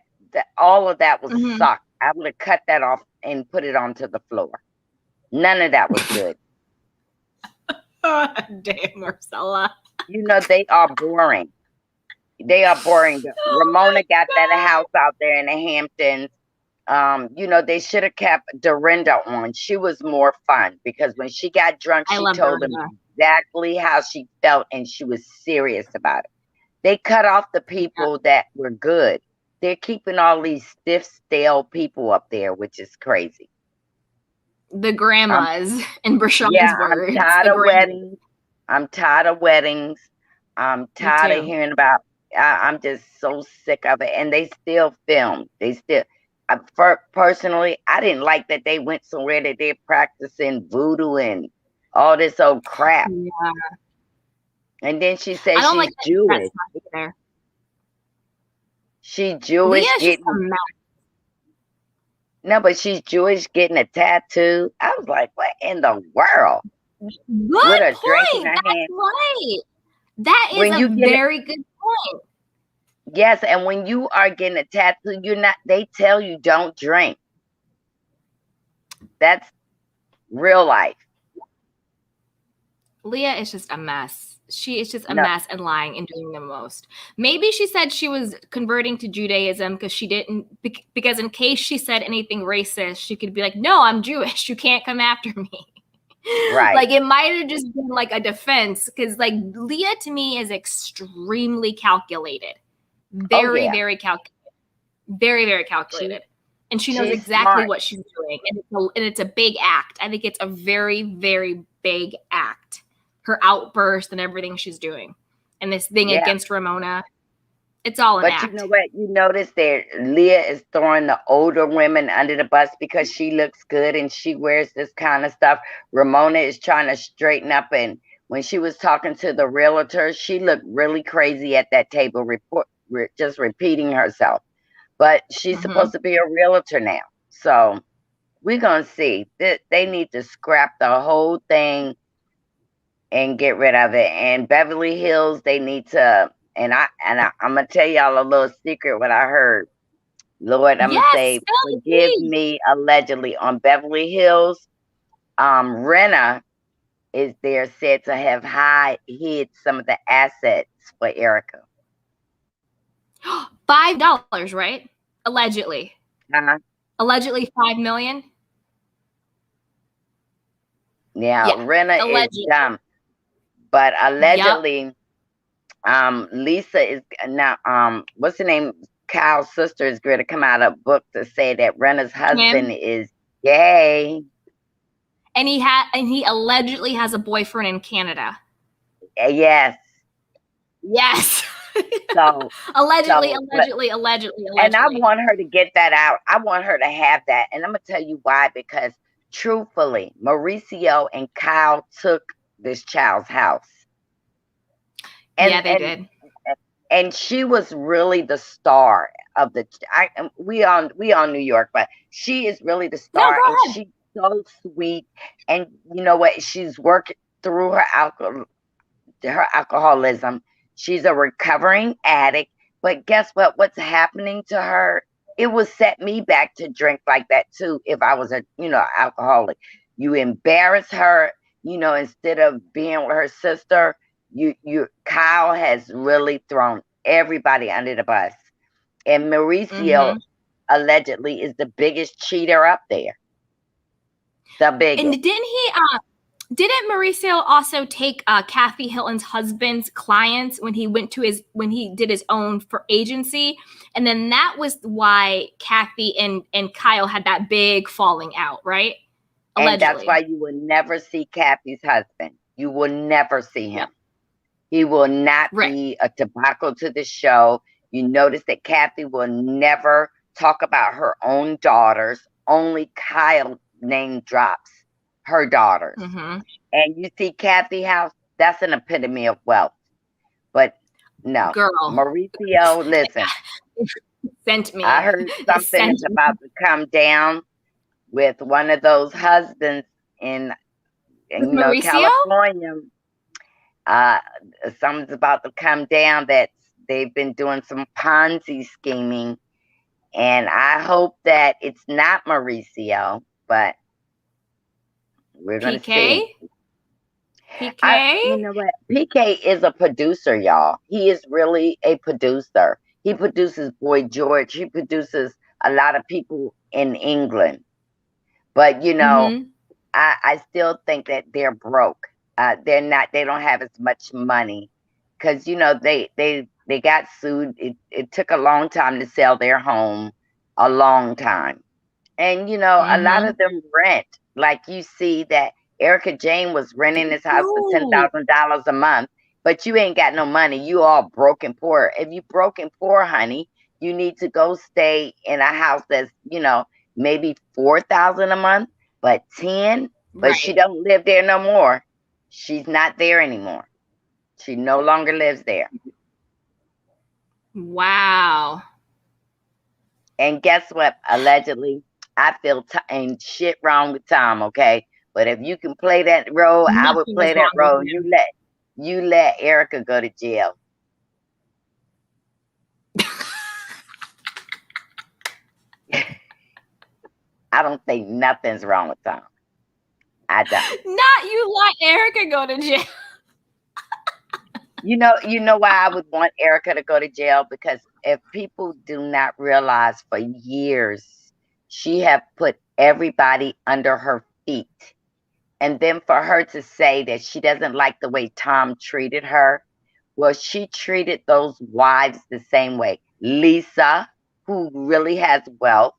All of that was sucked. I would have cut that off and put it onto the floor. None of that was good. Damn, Marcella. You know, they are boring. They are boring. Ramona got that house out there in the Hamptons. You know, they should have kept Dorinda on. She was more fun because when she got drunk, she told them exactly how she felt and she was serious about it. They cut off the people that were good. They're keeping all these stiff, stale people up there, which is crazy. The grandmas, in Brashawn's words. I'm tired of weddings. I'm tired of weddings. I'm tired of hearing about. I'm just so sick of it. And they still film. They still. Personally, I didn't like that they went somewhere that they're practicing voodoo and all this old crap. Yeah. And then she said she's Jewish. She's Jewish. No, but she's Jewish getting a tattoo. I was like, what in the world? Good point. That's right. That is a very good point. Yes, and when you are getting a tattoo, they tell you don't drink. That's real life. Leah is just a mess. She is just a mess and lying and doing the most. Maybe she said she was converting to Judaism because she didn't, because in case she said anything racist, she could be like, no, I'm Jewish. You can't come after me. Right. Like it might have just been like a defense because like Leah to me is extremely calculated. Very, very calculated. Very, very calculated. And she knows exactly what she's doing. And it's a big act. I think it's a very, very big act. Her outburst and everything she's doing. And this thing against Ramona. It's all an act. But you know what? You notice that Leah is throwing the older women under the bus because she looks good and she wears this kind of stuff. Ramona is trying to straighten up. And when she was talking to the realtor, she looked really crazy at that table, just repeating herself. But she's supposed to be a realtor now. So we're going to see. They need to scrap the whole thing and get rid of it. And Beverly Hills, they need to, and I'm going to tell y'all a little secret what I heard. Lord, I'm going to say, forgive me, allegedly, on Beverly Hills. Rena is there said to have hid some of the assets for Erica. $5, right? Allegedly. Allegedly $5 million. Now, Yeah, Rinna is allegedly. dumb, but Yup. allegedly, Lisa is now, what's the name? Kyle's sister is going to come out a book to say that Rinna's husband Kim. is gay. And he allegedly has a boyfriend in Canada. Yes. Yes. So allegedly. And I want her to get that out. I want her to have that. And I'm going to tell you why, because truthfully, Mauricio and Kyle took this child's house. And, yeah, they did. And she was really the star of we on New York, but she is really the star. No, go ahead. She's so sweet. And you know what? She's worked through her alcoholism. She's a recovering addict. But guess what? What's happening to her? It would set me back to drink like that too if I was a alcoholic. You embarrass her, instead of being with her sister. Kyle has really thrown everybody under the bus. And Mauricio allegedly is the biggest cheater up there. The biggest. And didn't Mauricio also take Kathy Hilton's husband's clients when he did his own for agency? And then that was why Kathy and Kyle had that big falling out, right? Allegedly. And that's why you will never see Kathy's husband. You will never see him. He will not be a tobacco to the show. You notice that Kathy will never talk about her own daughters. Only Kyle name drops her daughters. And you see Kathy house, that's an epitome of wealth. But no, girl, Mauricio, listen. Sent me. I heard something is about to come down with one of those husbands in California. Something's about to come down that they've been doing some Ponzi scheming. And I hope that it's not Mauricio, but we're going to see. PK? You know what? PK is a producer, y'all. He is really a producer. He produces Boy George. He produces a lot of people in England. But, I still think that they're broke. They don't have as much money because, they got sued. It took a long time to sell their home, a long time. And, a lot of them rent. Like you see that Erica Jane was renting this house for $10,000 a month, but you ain't got no money. You all broke and poor. If you broke and poor, honey, you need to go stay in a house that's, maybe $4,000 a month, but 10, but she don't live there no more. She's not there anymore. She no longer lives there. Wow. And guess what? Allegedly, I feel ain't shit wrong with Tom, okay? But if you can play that role, I would play that role. You let Erica go to jail. I don't think nothing's wrong with Tom. I don't. Not you let Erica go to jail. You know why I would want Erica to go to jail? Because if people do not realize, for years, she have put everybody under her feet. And then for her to say that she doesn't like the way Tom treated her, well, she treated those wives the same way. Lisa, who really has wealth,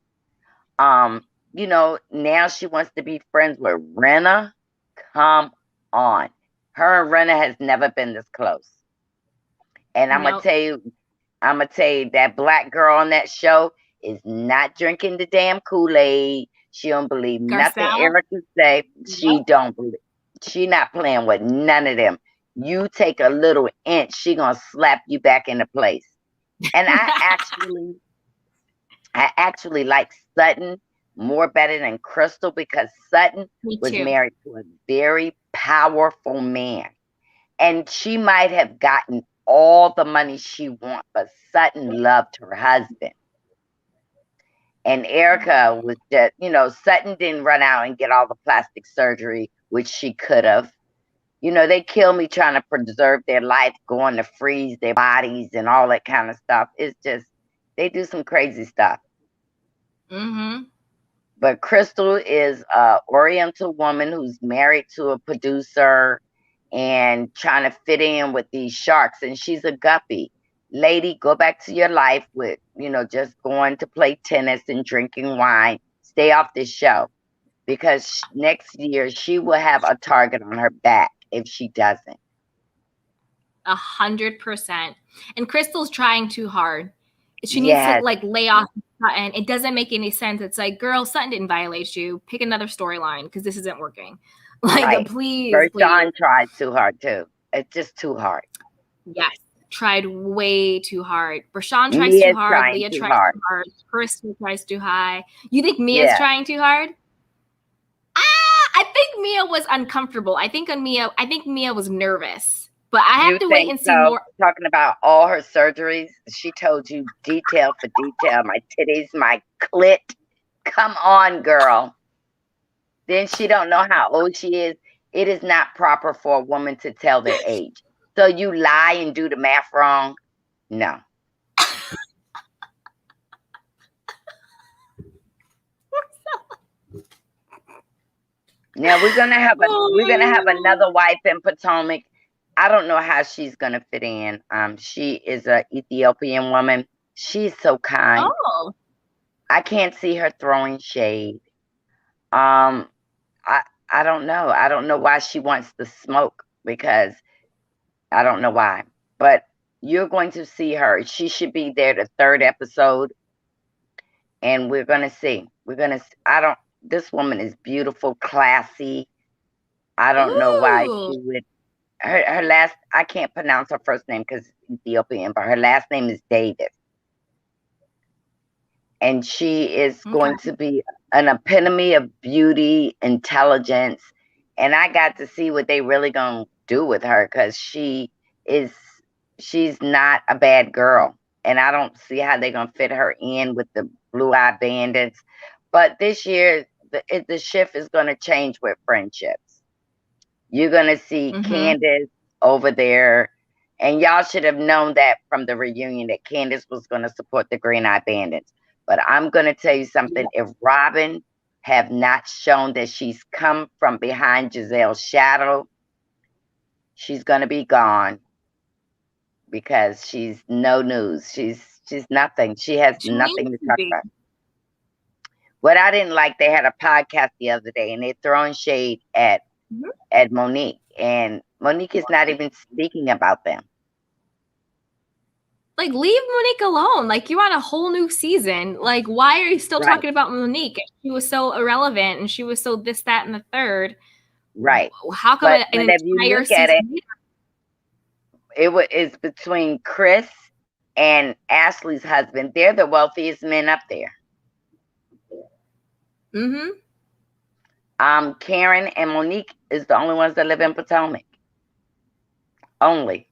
now she wants to be friends with Rinna. Come on. Her and Rinna has never been this close. And I'm going to tell you that black girl on that show is not drinking the damn Kool-Aid. She don't believe nothing Erica say. She don't believe. She not playing with none of them. You take a little inch, she going to slap you back into place. And I actually like Sutton more better than Crystal, because Sutton was married to a very powerful man. And she might have gotten all the money she wants, but Sutton loved her husband. And Erica was just, Sutton didn't run out and get all the plastic surgery, which she could have. They kill me trying to preserve their life, going to freeze their bodies and all that kind of stuff. It's just, they do some crazy stuff. But Crystal is a Oriental woman who's married to a producer and trying to fit in with these sharks. And she's a guppy. Lady, go back to your life with, just going to play tennis and drinking wine. Stay off this show. Because next year she will have a target on her back if she doesn't. 100%. And Crystal's trying too hard. She needs to lay off Sutton. It doesn't make any sense. It's like, girl, Sutton didn't violate you. Pick another storyline because this isn't working. Please. Sean tried too hard too. It's just too hard. Yes, tried way too hard. Rashawn tries too hard. Leah tries too hard. Crystal tries too high. You think Mia's trying too hard? I think Mia was uncomfortable. I think Mia was nervous. But I have to wait and see more. Talking about all her surgeries, she told you detail for detail. My titties, my clit. Come on, girl. Then she don't know how old she is. It is not proper for a woman to tell their age. So you lie and do the math wrong? No. Now we're gonna have another wife in Potomac. I don't know how she's gonna fit in. She is an Ethiopian woman. She's so kind. Oh. I can't see her throwing shade. I don't know. I don't know why she wants the smoke, because I don't know why. But you're going to see her. She should be there the 3rd episode. And we're gonna see. This woman is beautiful, classy. I don't know why she would. Her last, I can't pronounce her first name because it's Ethiopian, but her last name is Davis. And she is going to be an epitome of beauty, intelligence. And I got to see what they really going to do with her, because she's not a bad girl. And I don't see how they're going to fit her in with the Blue-Eyed Bandits. But this year, the shift is going to change with friendships. You're going to see Candace over there. And y'all should have known that from the reunion, that Candace was going to support the Green-Eyed Bandits. But I'm going to tell you something. If Robin have not shown that she's come from behind Giselle's shadow, she's going to be gone, because she's no news. She's nothing. She has nothing to talk about. What I didn't like, they had a podcast the other day, and they're throwing shade at Monique, and Monique is not even speaking about them. Leave Monique alone. You're on a whole new season. Why are you still talking about Monique? She was so irrelevant, and she was so this, that, and the third. Right. How come an entire season? It's between Chris and Ashley's husband. They're the wealthiest men up there. Karen and Monique is the only ones that live in Potomac. Only.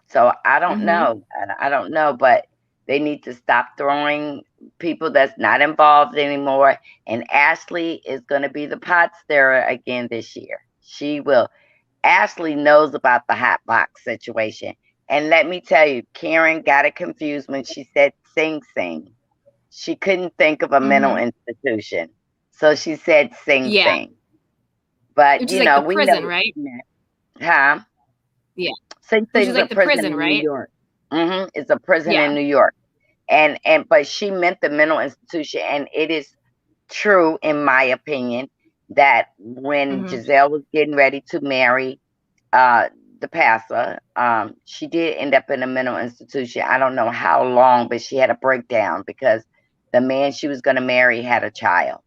So I don't know. I don't know, but they need to stop throwing people that's not involved anymore. And Ashley is going to be the pot stirrer again this year. She will. Ashley knows about the hot box situation. And let me tell you, Karen got it confused when she said Sing Sing. She couldn't think of a mental institution. So she said Sing Sing. But, which is the we prison, know, right? Huh? Yeah. Sing Sing is the prison, right? New York. It's a prison in New York. But she meant the mental institution. And it is true, in my opinion, that when Giselle was getting ready to marry the pastor, she did end up in a mental institution. I don't know how long, but she had a breakdown because the man she was going to marry had a child.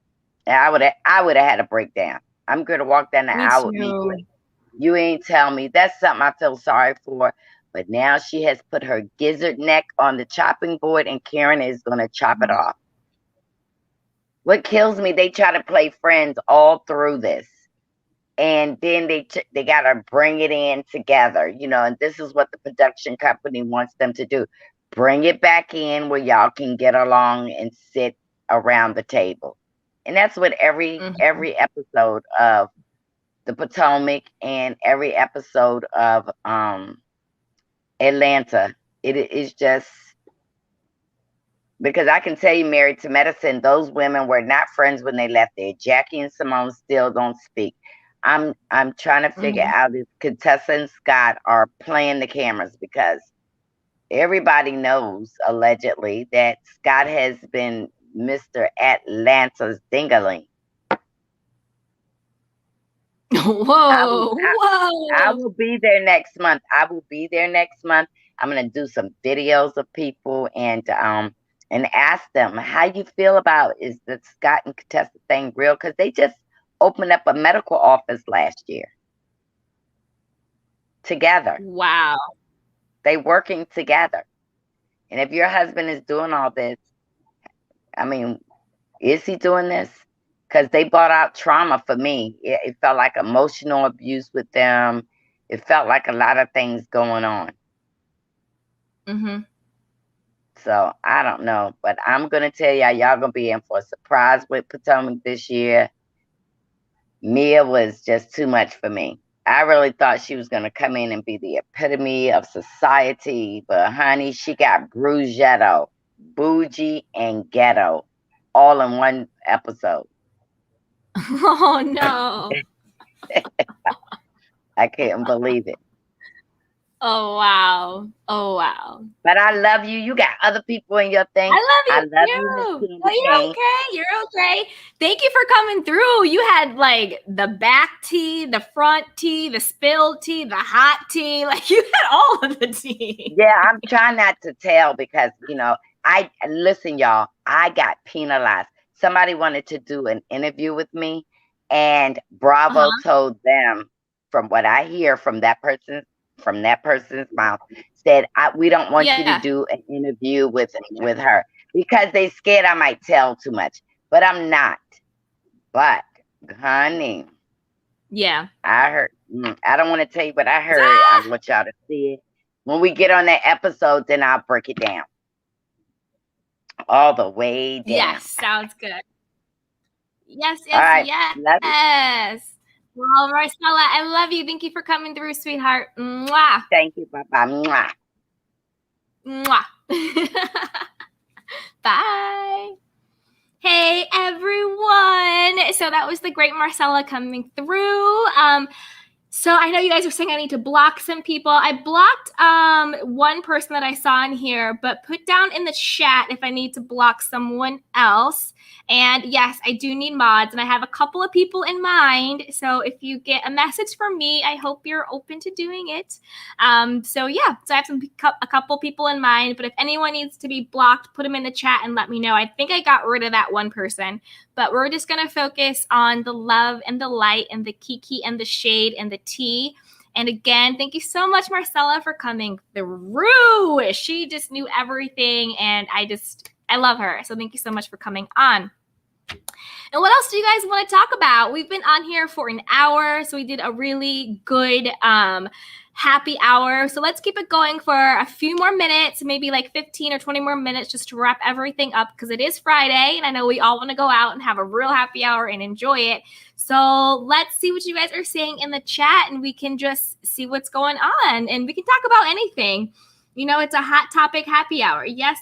And I would have had a breakdown. I'm going to walk down the aisle with me. You ain't tell me. That's something I feel sorry for. But now she has put her gizzard neck on the chopping board, and Karen is going to chop it off. What kills me, they try to play friends all through this. And then they got to bring it in together, and this is what the production company wants them to do. Bring it back in where y'all can get along and sit around the table. And that's what every episode of the Potomac and every episode of Atlanta, it is just because I can tell you, Married to Medicine, those women were not friends when they left there. Jackie and Simone still don't speak. I'm trying to figure out if Contessa and Scott are playing the cameras, because everybody knows allegedly that Scott has been Mr. Atlanta's dingaling. Whoa. I will be there next month. I'm gonna do some videos of people and ask them, how you feel about, is the Scott and Contessa thing real? Because they just opened up a medical office last year together. Wow. They working together. And if your husband is doing all this, I mean, is he doing this? Because they brought out trauma for me. It felt like emotional abuse with them. It felt like a lot of things going on. So I don't know, but I'm gonna tell y'all gonna be in for a surprise with Potomac this year. Mia was just too much for me. I really thought she was gonna come in and be the epitome of society, but honey, she got bruschetto, bougie, and ghetto all in one episode. Oh no. I couldn't believe it. Oh wow. But I love you. You got other people in your thing. I love you. Miss Oh, you're okay. Thank you for coming through. You had like the back tea, the front tea, the spilled tea, the hot tea. Like you had all of the tea. Yeah, I'm trying not to tell because, listen, y'all, I got penalized. Somebody wanted to do an interview with me, and Bravo told them, from what I hear from that person's mouth, said, we don't want you to do an interview with her because they scared I might tell too much. But I'm not. But honey, I heard. I don't want to tell you what I heard. I want y'all to see it when we get on that episode. Then I'll break it down all the way down. Yes, sounds good. Yes. All right. Yes. Well, Marcella, I love you. Thank you for coming through, sweetheart. Mwah. Thank you. Bye-bye. Mwah. Mwah. Bye. Hey, everyone. So that was the great Marcella coming through. So I know you guys are saying I need to block some people. I blocked one person that I saw in here, but put down in the chat if I need to block someone else. And yes, I do need mods, and I have a couple of people in mind. So if you get a message from me, I hope you're open to doing it. So I have a couple people in mind, but if anyone needs to be blocked, put them in the chat and let me know. I think I got rid of that one person, but we're just going to focus on the love and the light and the kiki and the shade and the tea. And again, thank you so much, Marcella, for coming through. She just knew everything, and I love her. So thank you so much for coming on. And what else do you guys want to talk about? We've been on here for an hour, so we did a really good happy hour. So let's keep it going for a few more minutes, maybe like 15 or 20 more minutes, just to wrap everything up, because it is Friday, and I know we all want to go out and have a real happy hour and enjoy it. So let's see what you guys are saying in the chat, and we can just see what's going on, and we can talk about anything. It's a hot topic happy hour. Yes.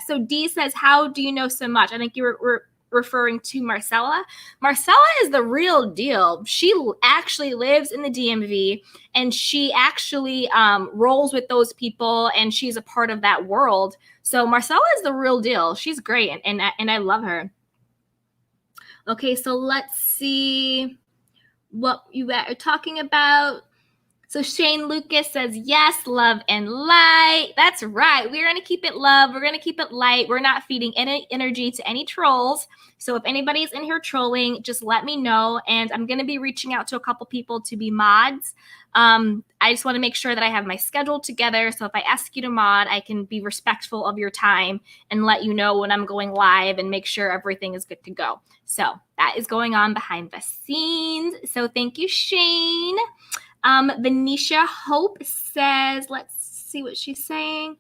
So D says, how do you know so much? I think you were referring to Marcella. Marcella is the real deal. She actually lives in the DMV, and she actually rolls with those people, and she's a part of that world. So Marcella is the real deal. She's great, and I love her. Okay, so let's see what you are talking about. So Shane Lucas says, yes, love and light. That's right. We're going to keep it love. We're going to keep it light. We're not feeding any energy to any trolls. So if anybody's in here trolling, just let me know. And I'm going to be reaching out to a couple people to be mods. I just want to make sure that I have my schedule together. So if I ask you to mod, I can be respectful of your time and let you know when I'm going live and make sure everything is good to go. So that is going on behind the scenes. So thank you, Shane. Venetia Hope says, let's see what she's saying.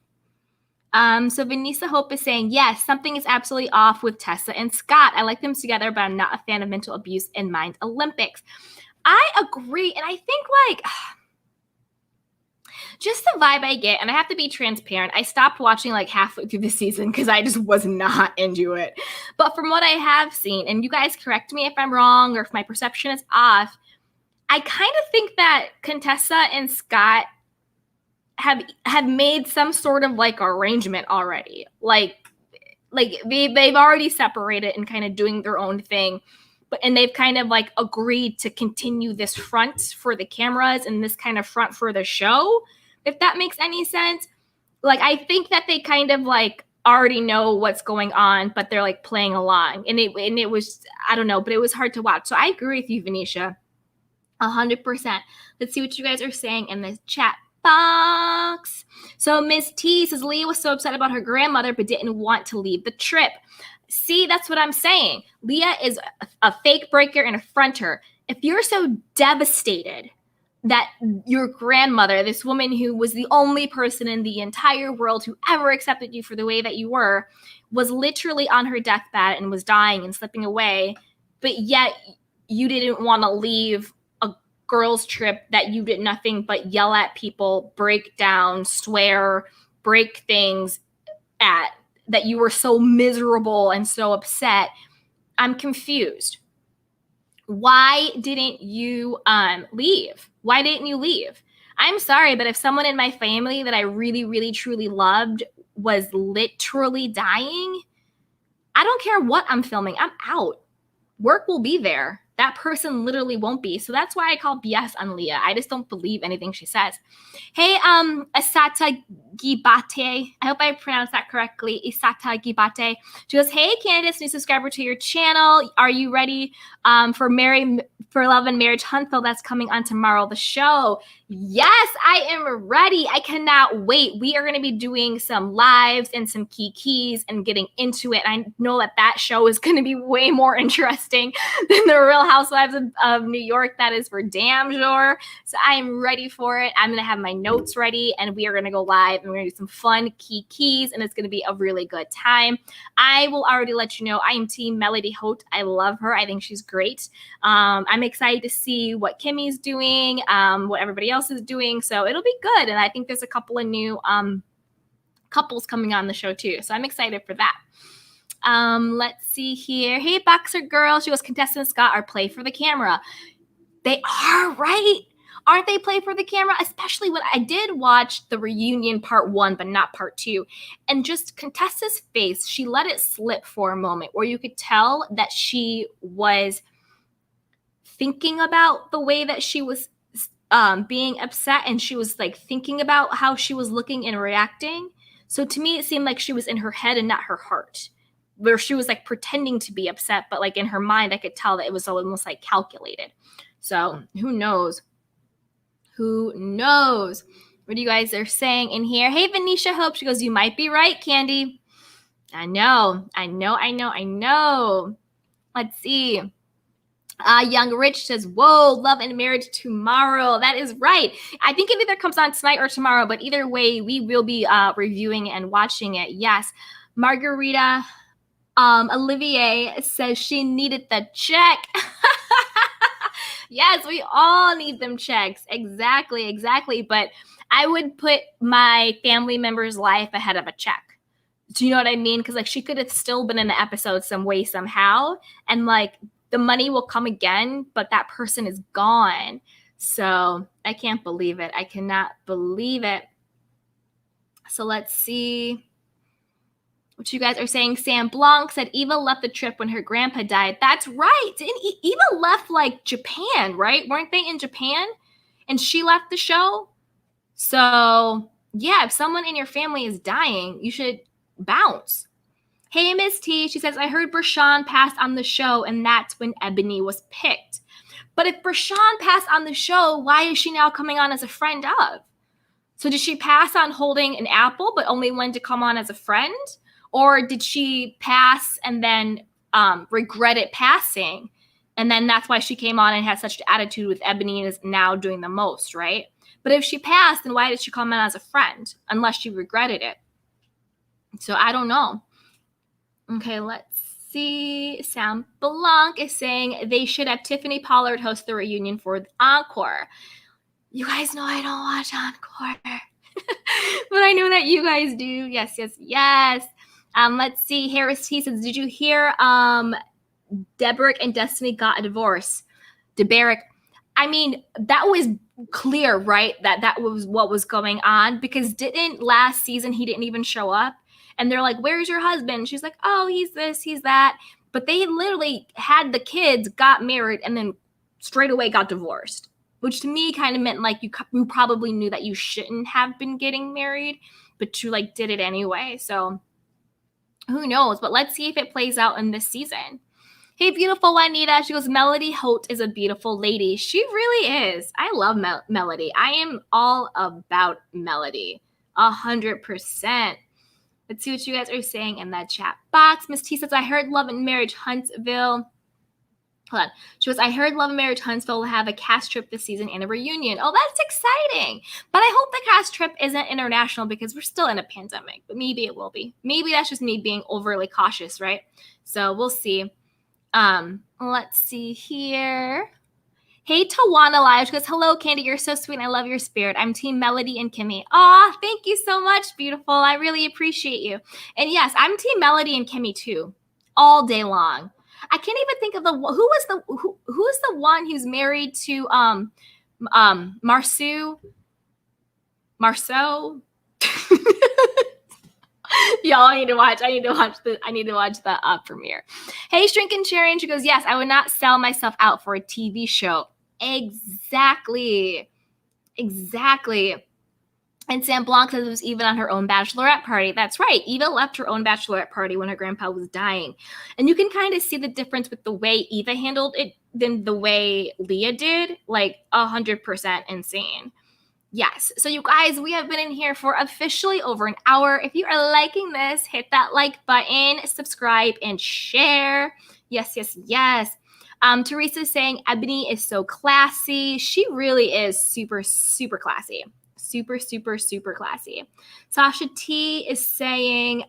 So Venetia Hope is saying, yes, something is absolutely off with Tessa and Scott. I like them together, but I'm not a fan of mental abuse in Mind Olympics. I agree. And I think just the vibe I get, and I have to be transparent, I stopped watching like halfway through the season because I just was not into it. But from what I have seen, and you guys correct me if I'm wrong or if my perception is off, I kind of think that Contessa and Scott have made some sort of like arrangement already. Like they've already separated and kind of doing their own thing. And they've kind of like agreed to continue this front for the cameras and this kind of front for the show, if that makes any sense. Like, I think that they kind of like already know what's going on, but they're like playing along. And it was, I don't know, but it was hard to watch. So I agree with you, Venetia, 100%. Let's see what you guys are saying in the chat box. So Miss T says Leah was so upset about her grandmother, but didn't want to leave the trip. See, that's what I'm saying. Leah is a fake breaker and a fronter. If you're so devastated that your grandmother, this woman who was the only person in the entire world who ever accepted you for the way that you were, was literally on her deathbed and was dying and slipping away, but yet you didn't want to leave a girls' trip that you did nothing but yell at people, break down, swear, break things at, that you were so miserable and so upset. I'm confused. Why didn't you leave? Why didn't you leave? I'm sorry, but if someone in my family that I really, really, truly loved was literally dying, I don't care what I'm filming. I'm out. Work will be there. That person literally won't be. So that's why I call BS on Leah. I just don't believe anything she says. Hey, Isata Gibate. I hope I pronounced that correctly. Isata Gibate. She goes, hey, Candace, new subscriber to your channel. Are you ready for Love and Marriage Huntsville that's coming on tomorrow, the show? Yes, I am ready. I cannot wait. We are going to be doing some lives and some keys and getting into it. I know that show is going to be way more interesting than the Real Housewives of New York. That is for damn sure. So I am ready for it. I'm going to have my notes ready and we are going to go live and we're going to do some fun keys and it's going to be a really good time. I will already let you know I am team Melody Holt. I love her. I think she's great. I'm excited to see what Kimmy's doing, what everybody else is doing. So it'll be good. And I think there's a couple of new couples coming on the show too. So I'm excited for that. Let's see here. Hey, Boxer Girl. She goes, Contessa and Scott are play for the camera. They are, right? Aren't they play for the camera? Especially when I did watch the reunion part 1, but not part 2. And just Contessa's face, she let it slip for a moment where you could tell that she was thinking about the way that she was being upset, and she was like thinking about how she was looking and reacting. So to me, it seemed like she was in her head and not her heart, where she was like pretending to be upset, but like in her mind, I could tell that it was almost like calculated. So who knows? Who knows? What you guys are saying in here? Hey, Venetia Hope. She goes, you might be right, Candy. I know. Let's see. Young Rich says, whoa, Love and Marriage tomorrow. That is right. I think it either comes on tonight or tomorrow, but either way, we will be reviewing and watching it. Yes. Margarita Olivier says she needed the check. Yes, we all need them checks. Exactly. But I would put my family member's life ahead of a check. Do you know what I mean? Because like she could have still been in the episode some way, somehow. And like the money will come again, but that person is gone. So I can't believe it. I cannot believe it. So let's see what you guys are saying. Sam Blanc said Eva left the trip when her grandpa died. That's right. Didn't Eva left like Japan, right? Weren't they in Japan? And she left the show. So yeah, if someone in your family is dying, you should bounce. Hey, Miss T, she says, I heard Brashawn passed on the show, and that's when Ebony was picked. But if Brashawn passed on the show, why is she now coming on as a friend of? So did she pass on holding an apple, but only wanted to come on as a friend? Or did she pass and then regretted passing? And then that's why she came on and had such an attitude with Ebony and is now doing the most, right? But if she passed, then why did she come on as a friend? Unless she regretted it. So I don't know. Okay, let's see. Sam Blanc is saying they should have Tiffany Pollard host the reunion for the Encore. You guys know I don't watch Encore. but I know that you guys do. Yes, yes, yes. Let's see. Harris T says, did you hear Debrick and Destiny got a divorce? DeBerick. I mean, that was clear, right? That was what was going on, because didn't last season he didn't even show up, and they're like, "Where's your husband?" She's like, "Oh, he's this, he's that." But they literally had the kids, got married, and then straight away got divorced, which to me kind of meant like you probably knew that you shouldn't have been getting married, but you like did it anyway. So who knows? But let's see if it plays out in this season. Hey, beautiful Juanita. She goes, Melody Holt is a beautiful lady. She really is. I love Melody. I am all about Melody. 100%. Let's see what you guys are saying in that chat box. Miss T says, I heard Love and Marriage Huntsville. Hold on. She goes, I heard Love and Marriage Huntsville will have a cast trip this season and a reunion. Oh, that's exciting. But I hope the cast trip isn't international because we're still in a pandemic. But maybe it will be. Maybe that's just me being overly cautious, right? So we'll see. Let's see here. Hey, Tawana Live. She goes, hello, Candy. You're so sweet. And I love your spirit. I'm Team Melody and Kimmy. Aw, thank you so much, beautiful. I really appreciate you. And yes, I'm Team Melody and Kimmy too, all day long. I can't even think of who is the one who's married to Marceau. Y'all, I need to watch the premiere. Hey, Shrink and Sharon. She goes, yes, I would not sell myself out for a TV show. Exactly. And Sam Blanc says it was Eva on her own bachelorette party. That's right. Eva left her own bachelorette party when her grandpa was dying. And you can kind of see the difference with the way Eva handled it than the way Leah did. Like 100% insane. Yes. So you guys, we have been in here for officially over an hour. If you are liking this, hit that like button, subscribe, and share. Yes. Teresa's saying Ebony is so classy. She really is super, super classy. Super, super, super classy. Sasha T is saying,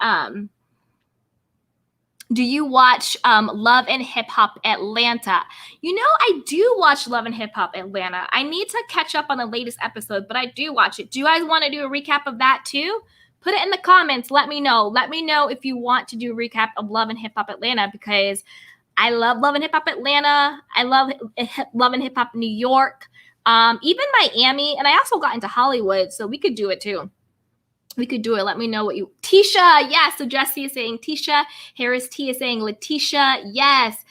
do you watch Love and Hip Hop Atlanta? You know, I do watch Love and Hip Hop Atlanta. I need to catch up on the latest episode, but I do watch it. Do you guys want to do a recap of that too? Put it in the comments. Let me know. Let me know if you want to do a recap of Love and Hip Hop Atlanta, because I love Love and Hip Hop Atlanta. I love Love and Hip Hop New York. Even Miami. And I also got into Hollywood, so we could do it too. We could do it. Let me know what you... Tisha, yes. So Jesse is saying Tisha. Harris T is saying Letitia, yes.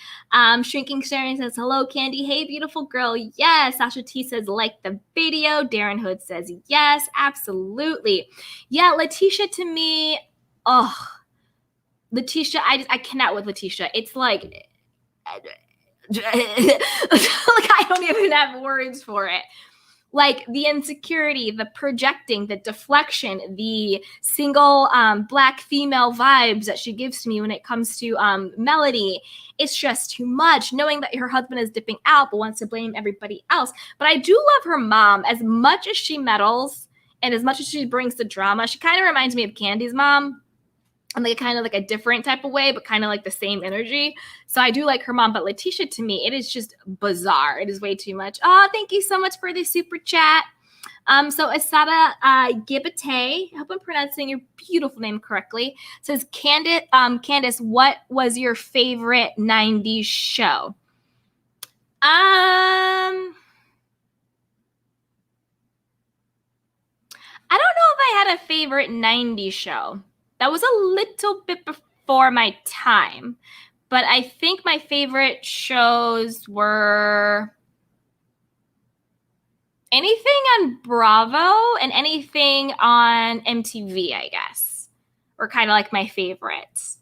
Shrinking Sharon says, hello, Candy. Hey, beautiful girl. Yes. Sasha T says, like the video. Darren Hood says, yes, absolutely. Yeah, Letitia to me, Letitia, I cannot with Letitia. It's like I don't even have words for it. Like the insecurity, the projecting, the deflection, the single Black female vibes that she gives to me when it comes to Melody. It's just too much, knowing that her husband is dipping out but wants to blame everybody else. But I do love her mom. As much as she meddles and as much as she brings the drama, she kind of reminds me of Candy's mom. And like kind of like a different type of way, but kind of like the same energy. So I do like her mom, but Letitia to me, it is just bizarre. It is way too much. Oh, thank you so much for the super chat. So Asada Gibate, I hope I'm pronouncing your beautiful name correctly, says, Candace, what was your favorite 90s show? I don't know if I had a favorite 90s show. That was a little bit before my time, but I think my favorite shows were anything on Bravo and anything on MTV, I guess, or kind of like my favorites.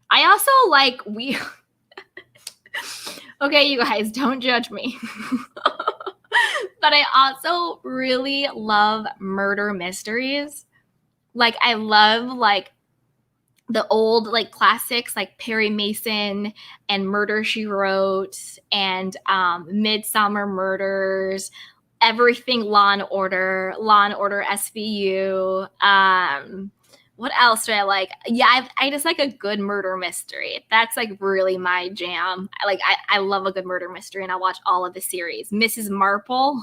I also like okay, you guys, don't judge me. But I also really love murder mysteries. Like, I love, like, the old, like, classics, like Perry Mason and Murder, She Wrote and Midsummer Murders, everything Law and Order SVU, What else do I like? Yeah, I just like a good murder mystery. That's like really my jam. I love a good murder mystery, and I watch all of the series. Mrs. Marple.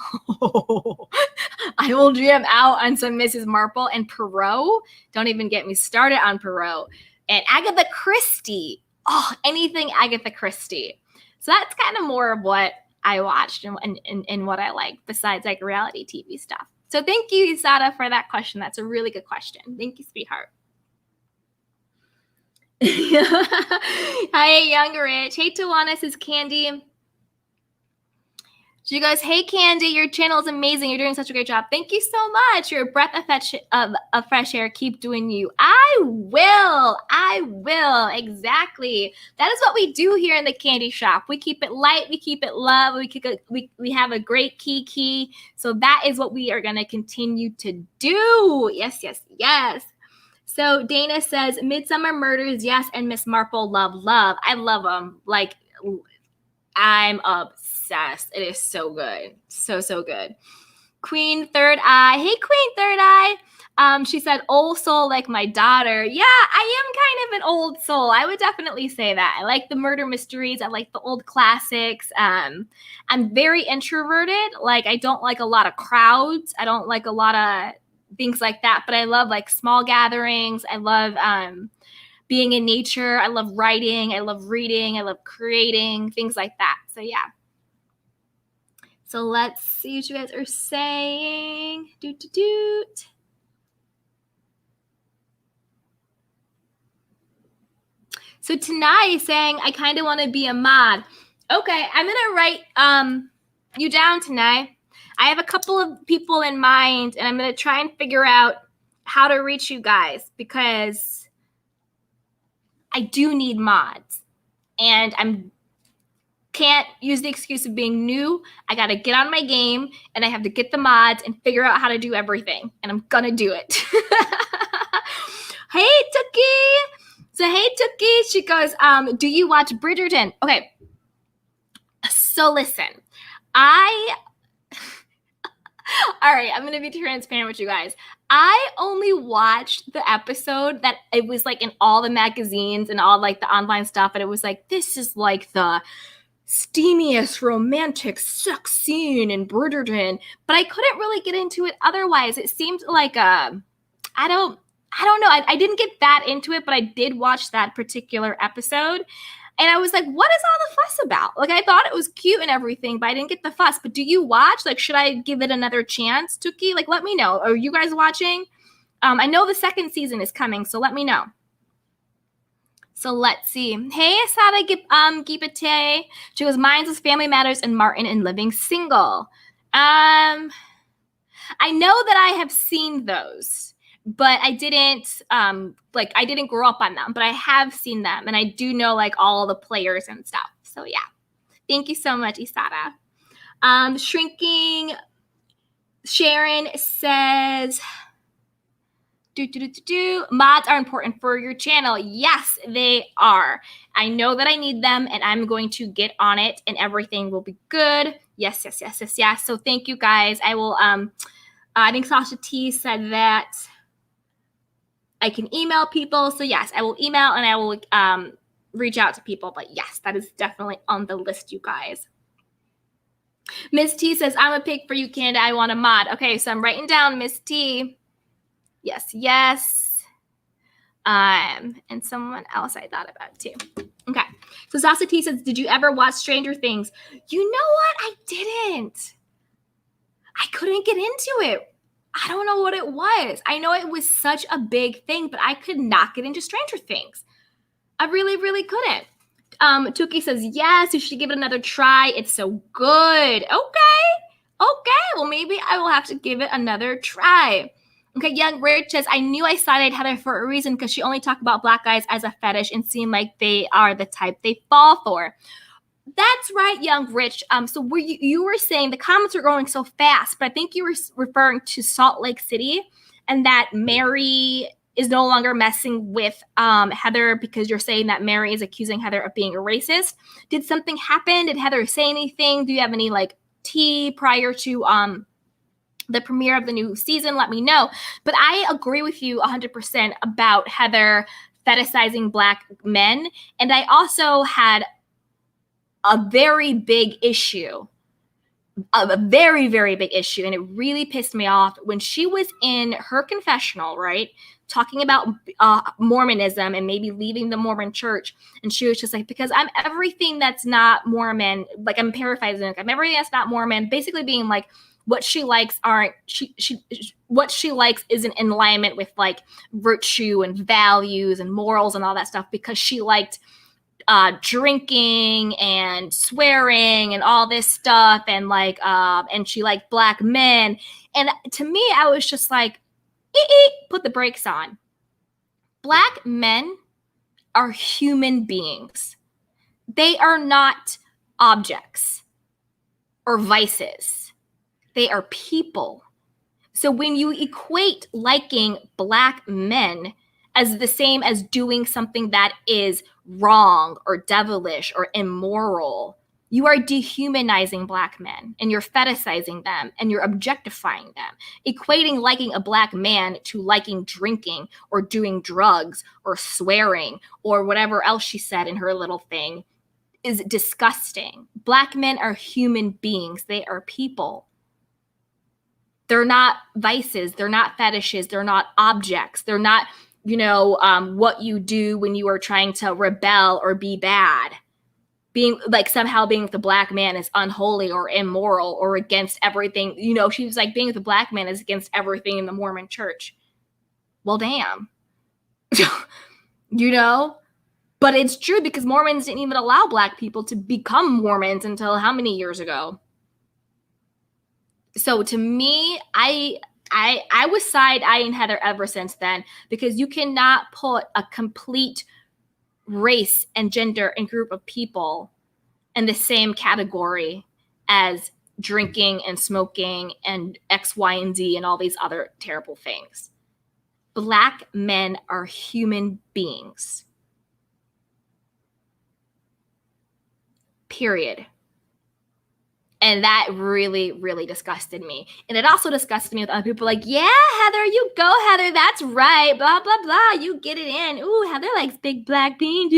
I will jam out on some Mrs. Marple and Perot. Don't even get me started on Perot. And Agatha Christie. Oh, anything Agatha Christie. So that's kind of more of what I watched and what I like besides like reality TV stuff. So thank you, Isada, for that question. That's a really good question. Thank you, sweetheart. Hi, Young Rich. Hey, Tawana, says Candy. She goes, hey, Candy, your channel is amazing. You're doing such a great job. Thank you so much. You're a breath of fresh air. Keep doing you. I will. Exactly. That is what we do here in the candy shop. We keep it light. We keep it love. We have a great key. So that is what we are going to continue to do. Yes. So Dana says, Midsummer Murders, yes, and Miss Marple, love. I love them. Like, I'm obsessed. It is so good. So good. Queen Third Eye. Hey, Queen Third Eye. She said, old soul like my daughter. Yeah, I am kind of an old soul. I would definitely say that. I like the murder mysteries. I like the old classics. I'm very introverted. Like, I don't like a lot of crowds. I don't like a lot of things like that. But I love like small gatherings. I love being in nature. I love writing. I love reading. I love creating, things like that. So yeah. So let's see what you guys are saying. Doot. So Tanai is saying, I kind of want to be a mod. Okay, I'm going to write you down, Tanai. I have a couple of people in mind, and I'm going to try and figure out how to reach you guys because I do need mods. And can't use the excuse of being new. I got to get on my game, and I have to get the mods and figure out how to do everything. And I'm going to do it. Hey, Tookie. So, hey, Tookie. She goes, do you watch Bridgerton? Okay. So, listen. All right, I'm going to be transparent with you guys. I only watched the episode that it was like in all the magazines and all like the online stuff. And it was like, this is like the steamiest romantic sex scene in Bridgerton. But I couldn't really get into it otherwise. It seemed like, I don't know. I didn't get that into it, but I did watch that particular episode. And I was like, what is all the fuss about? Like, I thought it was cute and everything, but I didn't get the fuss. But do you watch? Like, should I give it another chance, Tookie? Like, let me know. Are you guys watching? I know the second season is coming, so let me know. So let's see. Hey, Asada Gipate. She goes, mine's was Family Matters and Martin and Living Single. I know that I have seen those. But I didn't I didn't grow up on them, but I have seen them and I do know like all the players and stuff. So yeah. Thank you so much, Isada. Shrinking Sharon says mods are important for your channel. Yes, they are. I know that I need them and I'm going to get on it and everything will be good. Yes. So thank you guys. I will I think Sasha T said that I can email people. So yes, I will email and I will reach out to people. But yes, that is definitely on the list, you guys. Miss T says, I'm a pig for you, Canada. I want a mod. Okay, so I'm writing down Miss T. Yes. And someone else I thought about too. Okay. So Sasha T says, did you ever watch Stranger Things? You know what? I didn't. I couldn't get into it. I don't know what it was. I know it was such a big thing, but I could not get into Stranger Things. I really, really couldn't. Tuki says, yes, you should give it another try. It's so good. Okay. Well, maybe I will have to give it another try. Okay, Young Rich says, I knew I sided Heather for a reason because she only talked about black guys as a fetish and seemed like they are the type they fall for. That's right, Young Rich. So you were saying the comments are going so fast, but I think you were referring to Salt Lake City and that Mary is no longer messing with Heather because you're saying that Mary is accusing Heather of being a racist. Did something happen? Did Heather say anything? Do you have any like tea prior to the premiere of the new season, let me know. But I agree with you 100% about Heather fetishizing Black men. And I also had a very big issue, a very, very big issue. And it really pissed me off when she was in her confessional, right? Talking about Mormonism and maybe leaving the Mormon church. And she was just like, because I'm everything that's not Mormon, like I'm paraphrasing, I'm everything that's not Mormon, basically being like, what she likes what she likes isn't in alignment with like virtue and values and morals and all that stuff, because she liked drinking and swearing and all this stuff, and like and she liked Black men. And to me, I was just like, put the brakes on. Black men are human beings. They are not objects or vices. They are people. So when you equate liking Black men as the same as doing something that is wrong or devilish or immoral, you are dehumanizing Black men, and you're fetishizing them, and you're objectifying them. Equating liking a Black man to liking drinking or doing drugs or swearing or whatever else she said in her little thing is disgusting. Black men are human beings. They are people. They're not vices. They're not fetishes. They're not objects. They're not, what you do when you are trying to rebel or be bad. Being like somehow being with a Black man is unholy or immoral or against everything. She was like, being with a Black man is against everything in the Mormon church. Well, damn. But it's true, because Mormons didn't even allow Black people to become Mormons until how many years ago? So to me, I was side-eyeing Heather ever since then, because you cannot put a complete race and gender and group of people in the same category as drinking and smoking and X, Y, and Z and all these other terrible things. Black men are human beings. Period. And that really, really disgusted me. And it also disgusted me with other people like, yeah, Heather, you go, Heather. That's right. Blah, blah, blah. You get it in. Ooh, Heather likes big Black beans.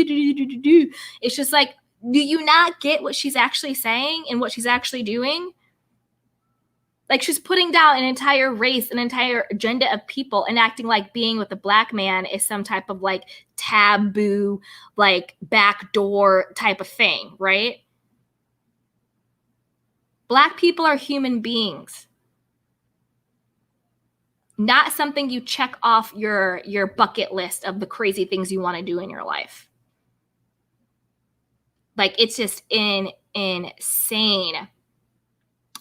It's just like, do you not get what she's actually saying and what she's actually doing? Like, she's putting down an entire race, an entire agenda of people, and acting like being with a Black man is some type of like taboo, like backdoor type of thing, right? Black people are human beings. Not something you check off your bucket list of the crazy things you want to do in your life. Like, it's just insane.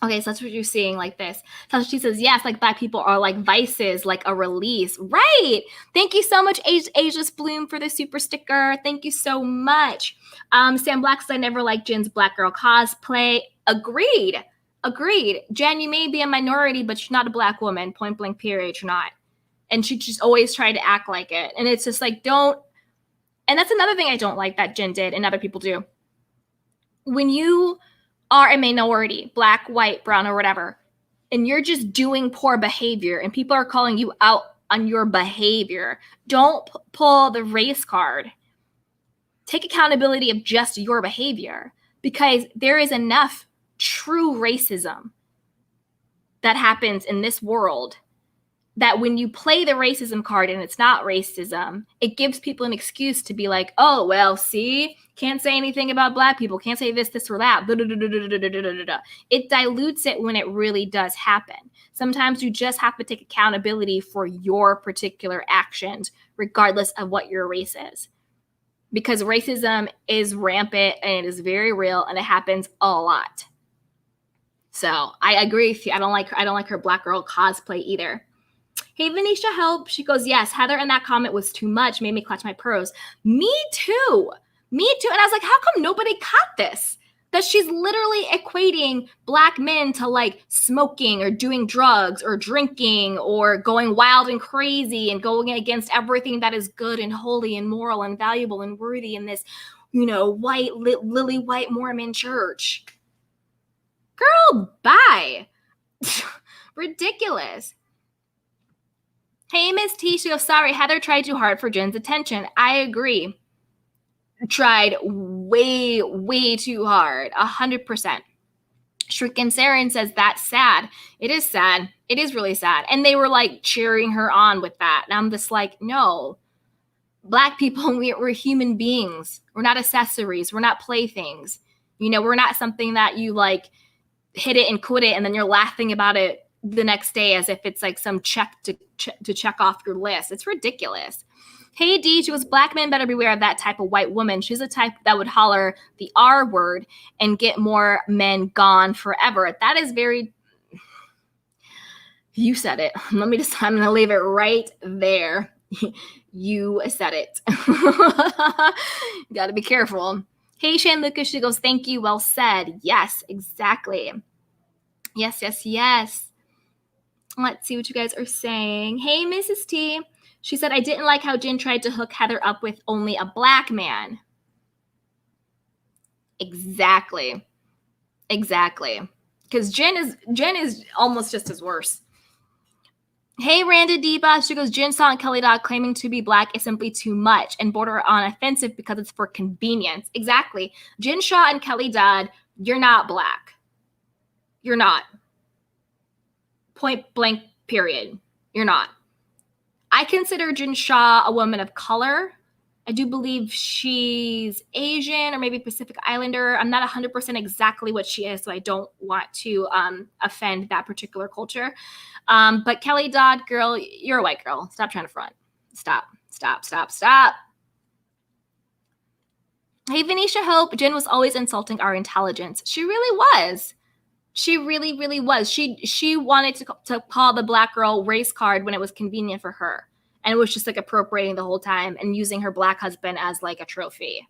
Okay, so that's what you're seeing like this. So she says, yes, like Black people are like vices, like a release. Right. Thank you so much, Ageless Bloom, for the super sticker. Thank you so much. Sam Black said, I never liked Jen's Black girl cosplay. Agreed. Jen, you may be a minority, but you're not a Black woman. Point blank, period. You're not. And she just always tried to act like it. And it's just like, don't. And that's another thing I don't like that Jen did and other people do. When you are a minority, Black, white, brown, or whatever, and you're just doing poor behavior and people are calling you out on your behavior, don't pull the race card. Take accountability of just your behavior, because there is enough true racism that happens in this world that when you play the racism card and it's not racism, it gives people an excuse to be like, oh, well, see, can't say anything about Black people, can't say this or that. It dilutes it when it really does happen. Sometimes you just have to take accountability for your particular actions, regardless of what your race is. Because racism is rampant and it is very real and it happens a lot. So I agree with you. I don't like her Black girl cosplay either. Hey, Venetia Hope. She goes, yes, Heather in that comment was too much. Made me clutch my pearls. Me too. And I was like, how come nobody caught this? That she's literally equating Black men to like smoking or doing drugs or drinking or going wild and crazy and going against everything that is good and holy and moral and valuable and worthy in this, white, lily white Mormon church. Girl, bye. Ridiculous. Hey, Miss T, she goes, sorry, Heather tried too hard for Jen's attention. I agree. Tried way, way too hard. 100%. Shrikin Saren says, that's sad. It is sad. It is really sad. And they were like cheering her on with that. And I'm just like, no. Black people, we're human beings. We're not accessories. We're not playthings. You know, we're not something that you like hit it and quit it and then you're laughing about it the next day as if it's like some check to check off your list. It's ridiculous. Hey, D, she goes, black men better beware of that type of white woman. She's the type that would holler the R word and get more men gone forever. That is very, you said it. I'm going to leave it right there. You said it. Got to be careful. Hey, Shane Lucas, she goes, thank you. Well said. Yes, exactly. Yes, yes, yes. Let's see what you guys are saying. Hey, Mrs. T. She said, I didn't like how Jen tried to hook Heather up with only a black man. Exactly. Exactly. Because Jen is almost just as worse. Hey, Randa Deba. She goes, Jen Shaw and Kelly Dodd claiming to be black is simply too much and border on offensive because it's for convenience. Exactly. Jen Shaw and Kelly Dodd, you're not black. You're not. Point blank, period. You're not. I consider Jen Shaw a woman of color. I do believe she's Asian or maybe Pacific Islander. I'm not 100% exactly what she is, so I don't want to offend that particular culture. But Kelly Dodd, girl, you're a white girl. Stop trying to front. Stop. Hey, Venetia Hope, Jen was always insulting our intelligence. She really was. She really, really was. She wanted to call the black girl race card when it was convenient for her. And it was just like appropriating the whole time and using her black husband as like a trophy.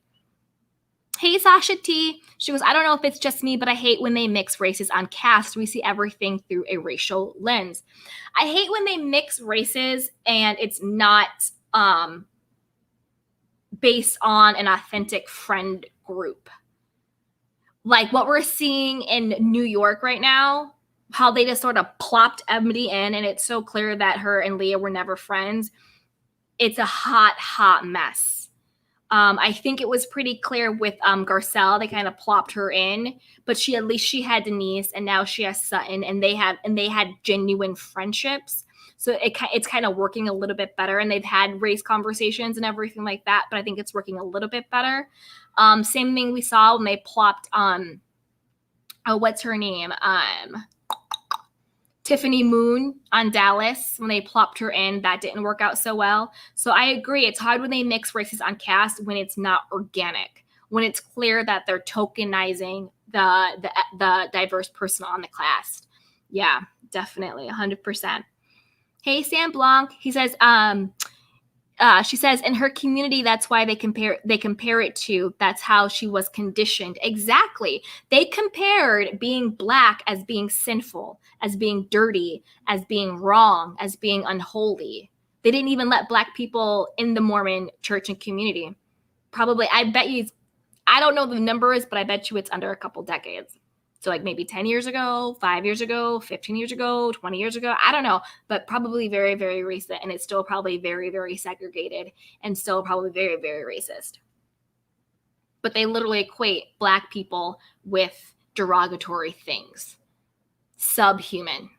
Hey, Sasha T. She goes, I don't know if it's just me, but I hate when they mix races on cast. We see everything through a racial lens. I hate when they mix races and it's not based on an authentic friend group. Like what we're seeing in New York right now, how they just sort of plopped Ebony in, and it's so clear that her and Leah were never friends. It's a hot mess. I think it was pretty clear with Garcelle. They kind of plopped her in, but she had Denise, and now she has Sutton, and they had genuine friendships. So it's kind of working a little bit better, and they've had race conversations and everything like that. But I think it's working a little bit better. Same thing we saw when they plopped what's her name? Tiffany Moon on Dallas. When they plopped her in, that didn't work out so well. So I agree. It's hard when they mix races on cast when it's not organic, when it's clear that they're tokenizing the diverse person on the cast. Yeah, definitely. 100%. Hey, Sam Blanc. He says, she says, in her community, that's why they compare it to, that's how she was conditioned. Exactly. They compared being black as being sinful, as being dirty, as being wrong, as being unholy. They didn't even let black people in the Mormon church and community. Probably, I bet you, I don't know the numbers, but I bet you it's under a couple decades. So like maybe 10 years ago, 5 years ago, 15 years ago, 20 years ago. I don't know, but probably very, very recent. And it's still probably very, very segregated and still probably very, very racist. But they literally equate black people with derogatory things. Subhuman.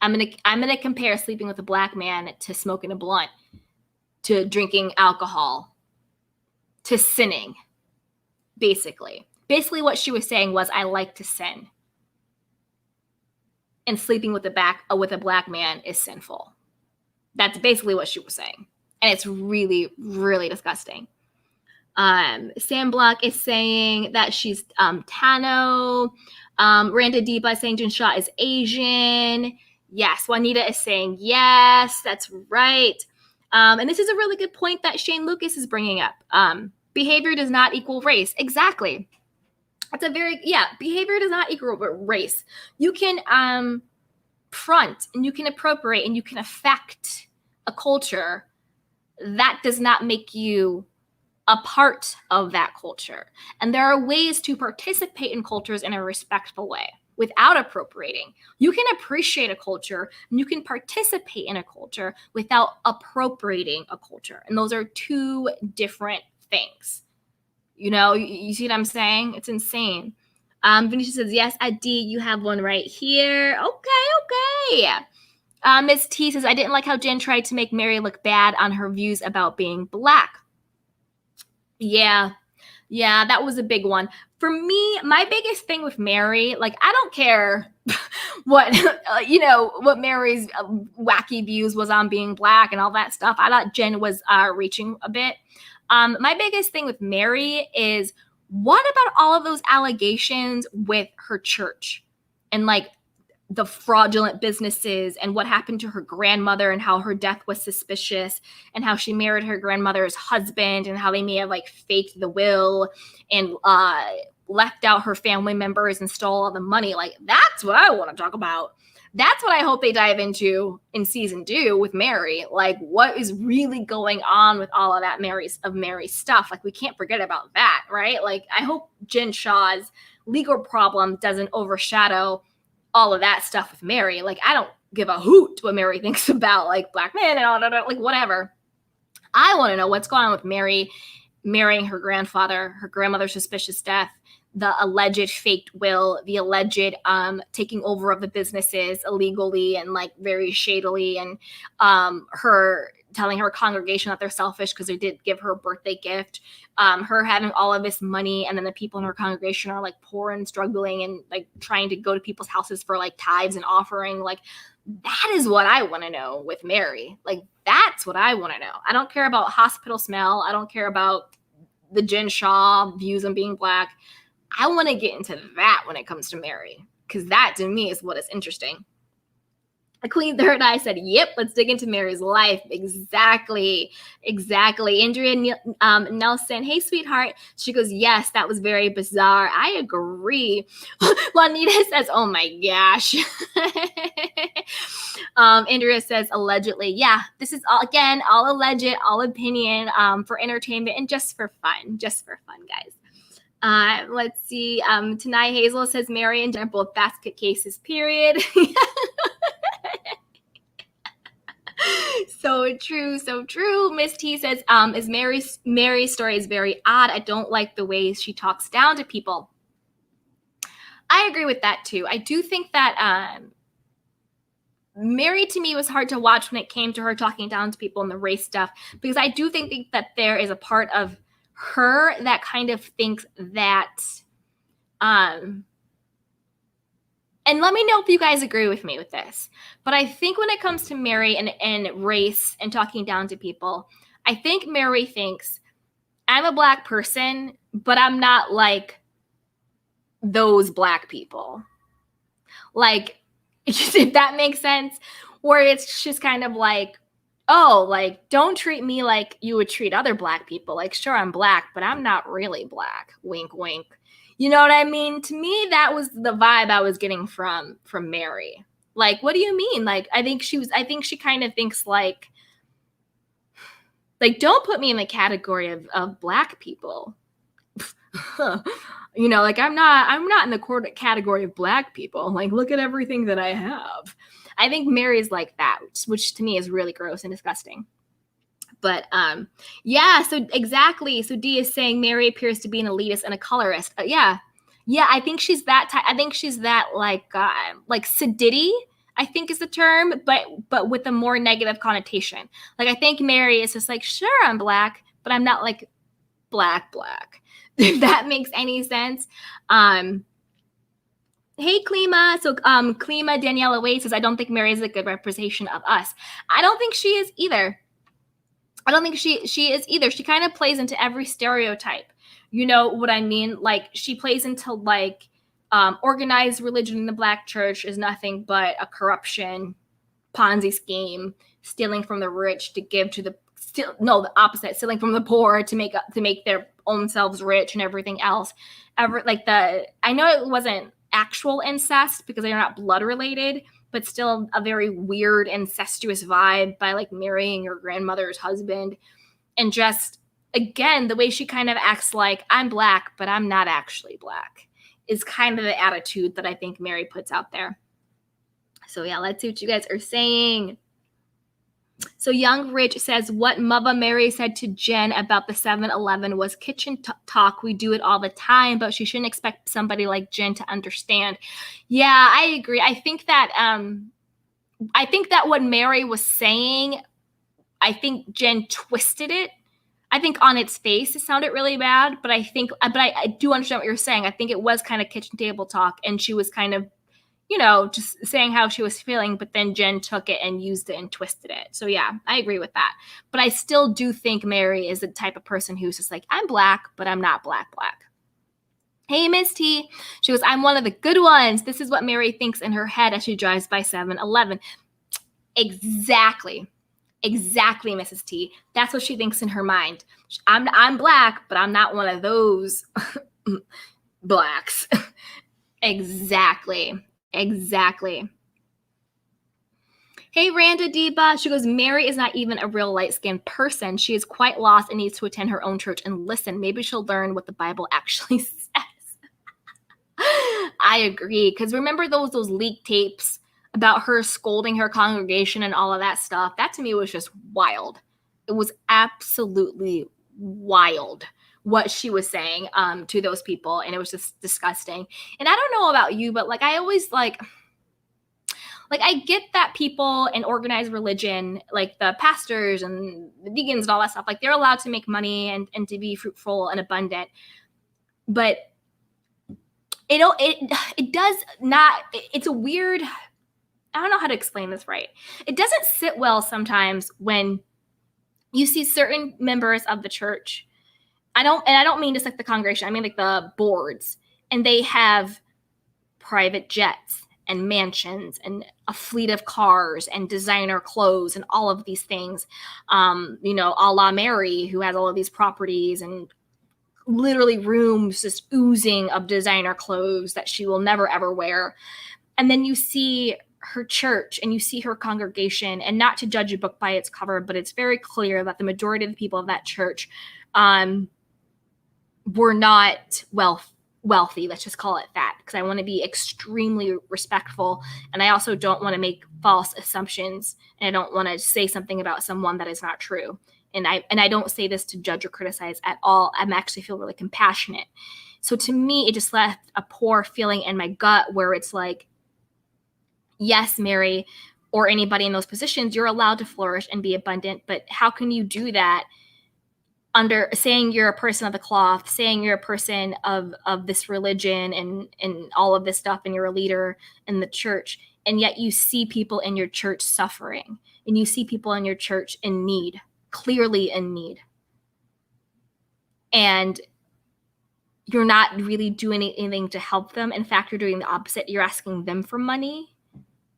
I'm gonna compare sleeping with a black man to smoking a blunt, to drinking alcohol, to sinning, basically. Basically, what she was saying was, I like to sin. And sleeping with a black man is sinful. That's basically what she was saying. And it's really, really disgusting. Sam Block is saying that she's Tano. Randa Deba is saying Jen Shaw is Asian. Yes. Juanita is saying yes. That's right. And this is a really good point that Shane Lucas is bringing up. Behavior does not equal race. Exactly. That's behavior does not equal race. You can front and you can appropriate and you can affect a culture. That does not make you a part of that culture. And there are ways to participate in cultures in a respectful way. without appropriating. You can appreciate a culture and you can participate in a culture without appropriating a culture. And those are two different things. You see what I'm saying? It's insane. Venetia says, yes, D, you have one right here. Okay. Ms. T says, I didn't like how Jen tried to make Mary look bad on her views about being Black. Yeah, that was a big one. For me, my biggest thing with Mary, like, I don't care what, what Mary's wacky views was on being Black and all that stuff. I thought Jen was reaching a bit. My biggest thing with Mary is, what about all of those allegations with her church and like the fraudulent businesses and what happened to her grandmother and how her death was suspicious and how she married her grandmother's husband and how they may have like faked the will and left out her family members and stole all the money. Like, that's what I want to talk about. That's what I hope they dive into in season 2 with Mary. Like, what is really going on with all of that Mary's stuff? Like, we can't forget about that, right? Like, I hope Jen Shaw's legal problem doesn't overshadow all of that stuff with Mary. Like, I don't give a hoot what Mary thinks about like Black men and all that, like whatever. I want to know what's going on with Mary marrying her grandfather, her grandmother's suspicious death, the alleged faked will, the alleged taking over of the businesses illegally and like very shadily, and her telling her congregation that they're selfish because they did give her a birthday gift, her having all of this money, and then the people in her congregation are like poor and struggling and like trying to go to people's houses for like tithes and offering. Like, that is what I want to know with Mary. Like, that's what I want to know. I don't care about hospital smell. I don't care about the Jen Shaw views on being Black. I want to get into that when it comes to Mary, because that to me is what is interesting. Queen Third Eye said, yep, let's dig into Mary's life. Exactly. Andrea Nelson, hey, sweetheart. She goes, yes, that was very bizarre. I agree. Juanita says, oh my gosh. Andrea says, allegedly. Yeah, this is all alleged, all opinion, for entertainment and just for fun, guys. Let's see. Tanai Hazel says, Mary and Jen are both basket cases, period. So true. Miss T says, is Mary's story is very odd. I don't like the way she talks down to people. I agree with that too. I do think that Mary to me was hard to watch when it came to her talking down to people and the race stuff, because I do think that there is a part of her that kind of thinks that and let me know if you guys agree with me with this. But I think when it comes to Mary and race and talking down to people, I think Mary thinks, I'm a Black person, but I'm not like those Black people. Like, if that makes sense, where it's just kind of like, oh, like, don't treat me like you would treat other Black people. Like, sure, I'm Black, but I'm not really Black. Wink, wink. You know what I mean? To me, that was the vibe I was getting from Mary. Like, what do you mean? Like, I think she kind of thinks like, don't put me in the category of Black people. Like, I'm not in the category of Black people. Like, look at everything that I have. I think Mary's like that, which to me is really gross and disgusting. But yeah, so exactly. So D is saying Mary appears to be an elitist and a colorist. Yeah, I think she's that type. I think she's that like sedity, I think is the term, but with a more negative connotation. Like, I think Mary is just like, sure, I'm Black, but I'm not like black. If that makes any sense. Hey, Klima. So Klima Daniela Wade says, I don't think Mary is a good representation of us. I don't think she is either. She is either. She kind of plays into every stereotype. You know what I mean? Like, she plays into like organized religion in the Black church is nothing but a corruption, Ponzi scheme, stealing from the rich to give to the the opposite, stealing from the poor to make their own selves rich and everything else. I know it wasn't actual incest because they're not blood related, but still a very weird incestuous vibe by like marrying your grandmother's husband. And just, again, the way she kind of acts like, I'm Black, but I'm not actually Black, is kind of the attitude that I think Mary puts out there. So yeah, let's see what you guys are saying. So Young Rich says, what Mother Mary said to Jen about the 7-Eleven was kitchen talk. We do it all the time, but she shouldn't expect somebody like Jen to understand. Yeah, I agree. I think that what Mary was saying, I think Jen twisted it. I think on its face, it sounded really bad, but I do understand what you're saying. I think it was kind of kitchen table talk, and she was kind of, just saying how she was feeling, but then Jen took it and used it and twisted it. So yeah, I agree with that. But I still do think Mary is the type of person who's just like, I'm black, but I'm not black. Hey, Miss T. She goes, I'm one of the good ones. This is what Mary thinks in her head as she drives by 7-Eleven. Exactly, Mrs. T. That's what she thinks in her mind. I'm black, but I'm not one of those blacks. Exactly. Hey, Randa Deba. She goes, Mary is not even a real light-skinned person. She is quite lost and needs to attend her own church and listen. Maybe she'll learn what the Bible actually says. I agree. Because remember those leaked tapes about her scolding her congregation and all of that stuff? That to me was just wild. It was absolutely wild what she was saying to those people, and it was just disgusting. And I don't know about you, but I always I get that people in organized religion, like the pastors and the deacons and all that stuff, they're allowed to make money and to be fruitful and abundant, but it does not. It's a weird. I don't know how to explain this right. It doesn't sit well sometimes when you see certain members of the church. I don't mean just the congregation. I mean the boards, and they have private jets and mansions and a fleet of cars and designer clothes and all of these things. A la Mary, who has all of these properties and literally rooms just oozing of designer clothes that she will never ever wear. And then you see her church and you see her congregation, and not to judge a book by its cover, but it's very clear that the majority of the people of that church were not wealthy. Let's just call it that, because I want to be extremely respectful, and I also don't want to make false assumptions, and I don't want to say something about someone that is not true. And I don't say this to judge or criticize at all. I actually feel really compassionate. So to me, it just left a poor feeling in my gut where it's yes, Mary, or anybody in those positions, you're allowed to flourish and be abundant, but how can you do that under saying you're a person of the cloth, saying you're a person of this religion and all of this stuff, and you're a leader in the church, and yet you see people in your church suffering, and you see people in your church in need, clearly in need, and you're not really doing anything to help them. In fact, you're doing the opposite. You're asking them for money.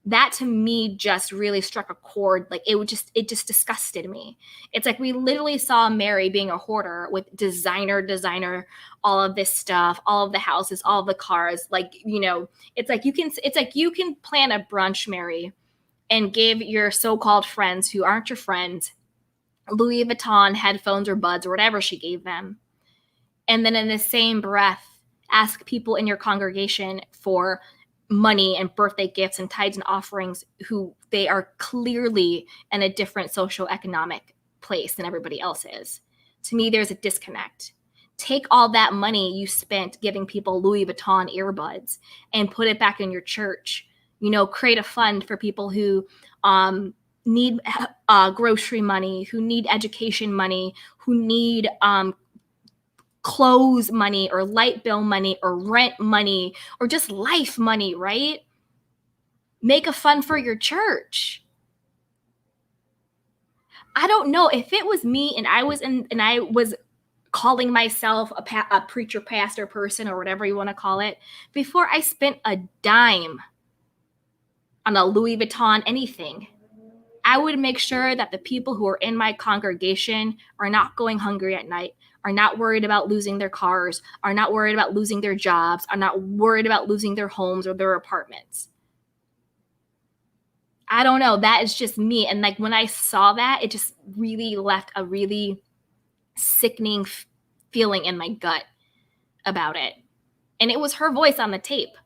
That to me just really struck a chord. It just disgusted me. It's we literally saw Mary being a hoarder with designer, all of this stuff, all of the houses, all of the cars. It's you can plan a brunch, Mary, and give your so-called friends who aren't your friends Louis Vuitton headphones or buds or whatever she gave them. And then in the same breath, ask people in your congregation for money and birthday gifts and tithes and offerings who they are clearly in a different socioeconomic place than everybody else is. To me, there's a disconnect. Take all that money you spent giving people Louis Vuitton earbuds and put it back in your church. Create a fund for people who need grocery money, who need education money, who need clothes money or light bill money or rent money or just life money, right? Make a fund for your church. I don't know if it was me and I was calling myself a preacher, pastor person, or whatever you want to call it, before I spent a dime on a Louis Vuitton anything, I would make sure that the people who are in my congregation are not going hungry at night, are not worried about losing their cars, are not worried about losing their jobs, are not worried about losing their homes or their apartments. I don't know. That is just me. And when I saw that, it just really left a really sickening feeling in my gut about it. And it was her voice on the tape,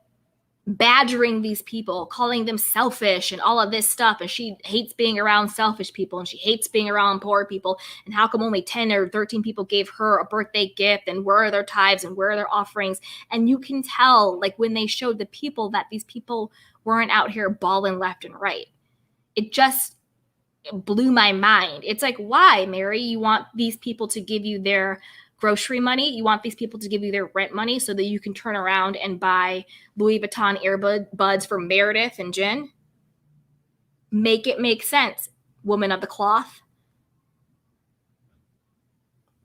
badgering these people, calling them selfish and all of this stuff. And she hates being around selfish people, and she hates being around poor people. And how come only 10 or 13 people gave her a birthday gift, and where are their tithes and where are their offerings? And you can tell, like, when they showed the people, that these people weren't out here balling left and right. It just blew my mind. It's like, why, Mary? You want these people to give you their grocery money? You want these people to give you their rent money so that you can turn around and buy Louis Vuitton earbuds for Meredith and Jen? Make it make sense, woman of the cloth.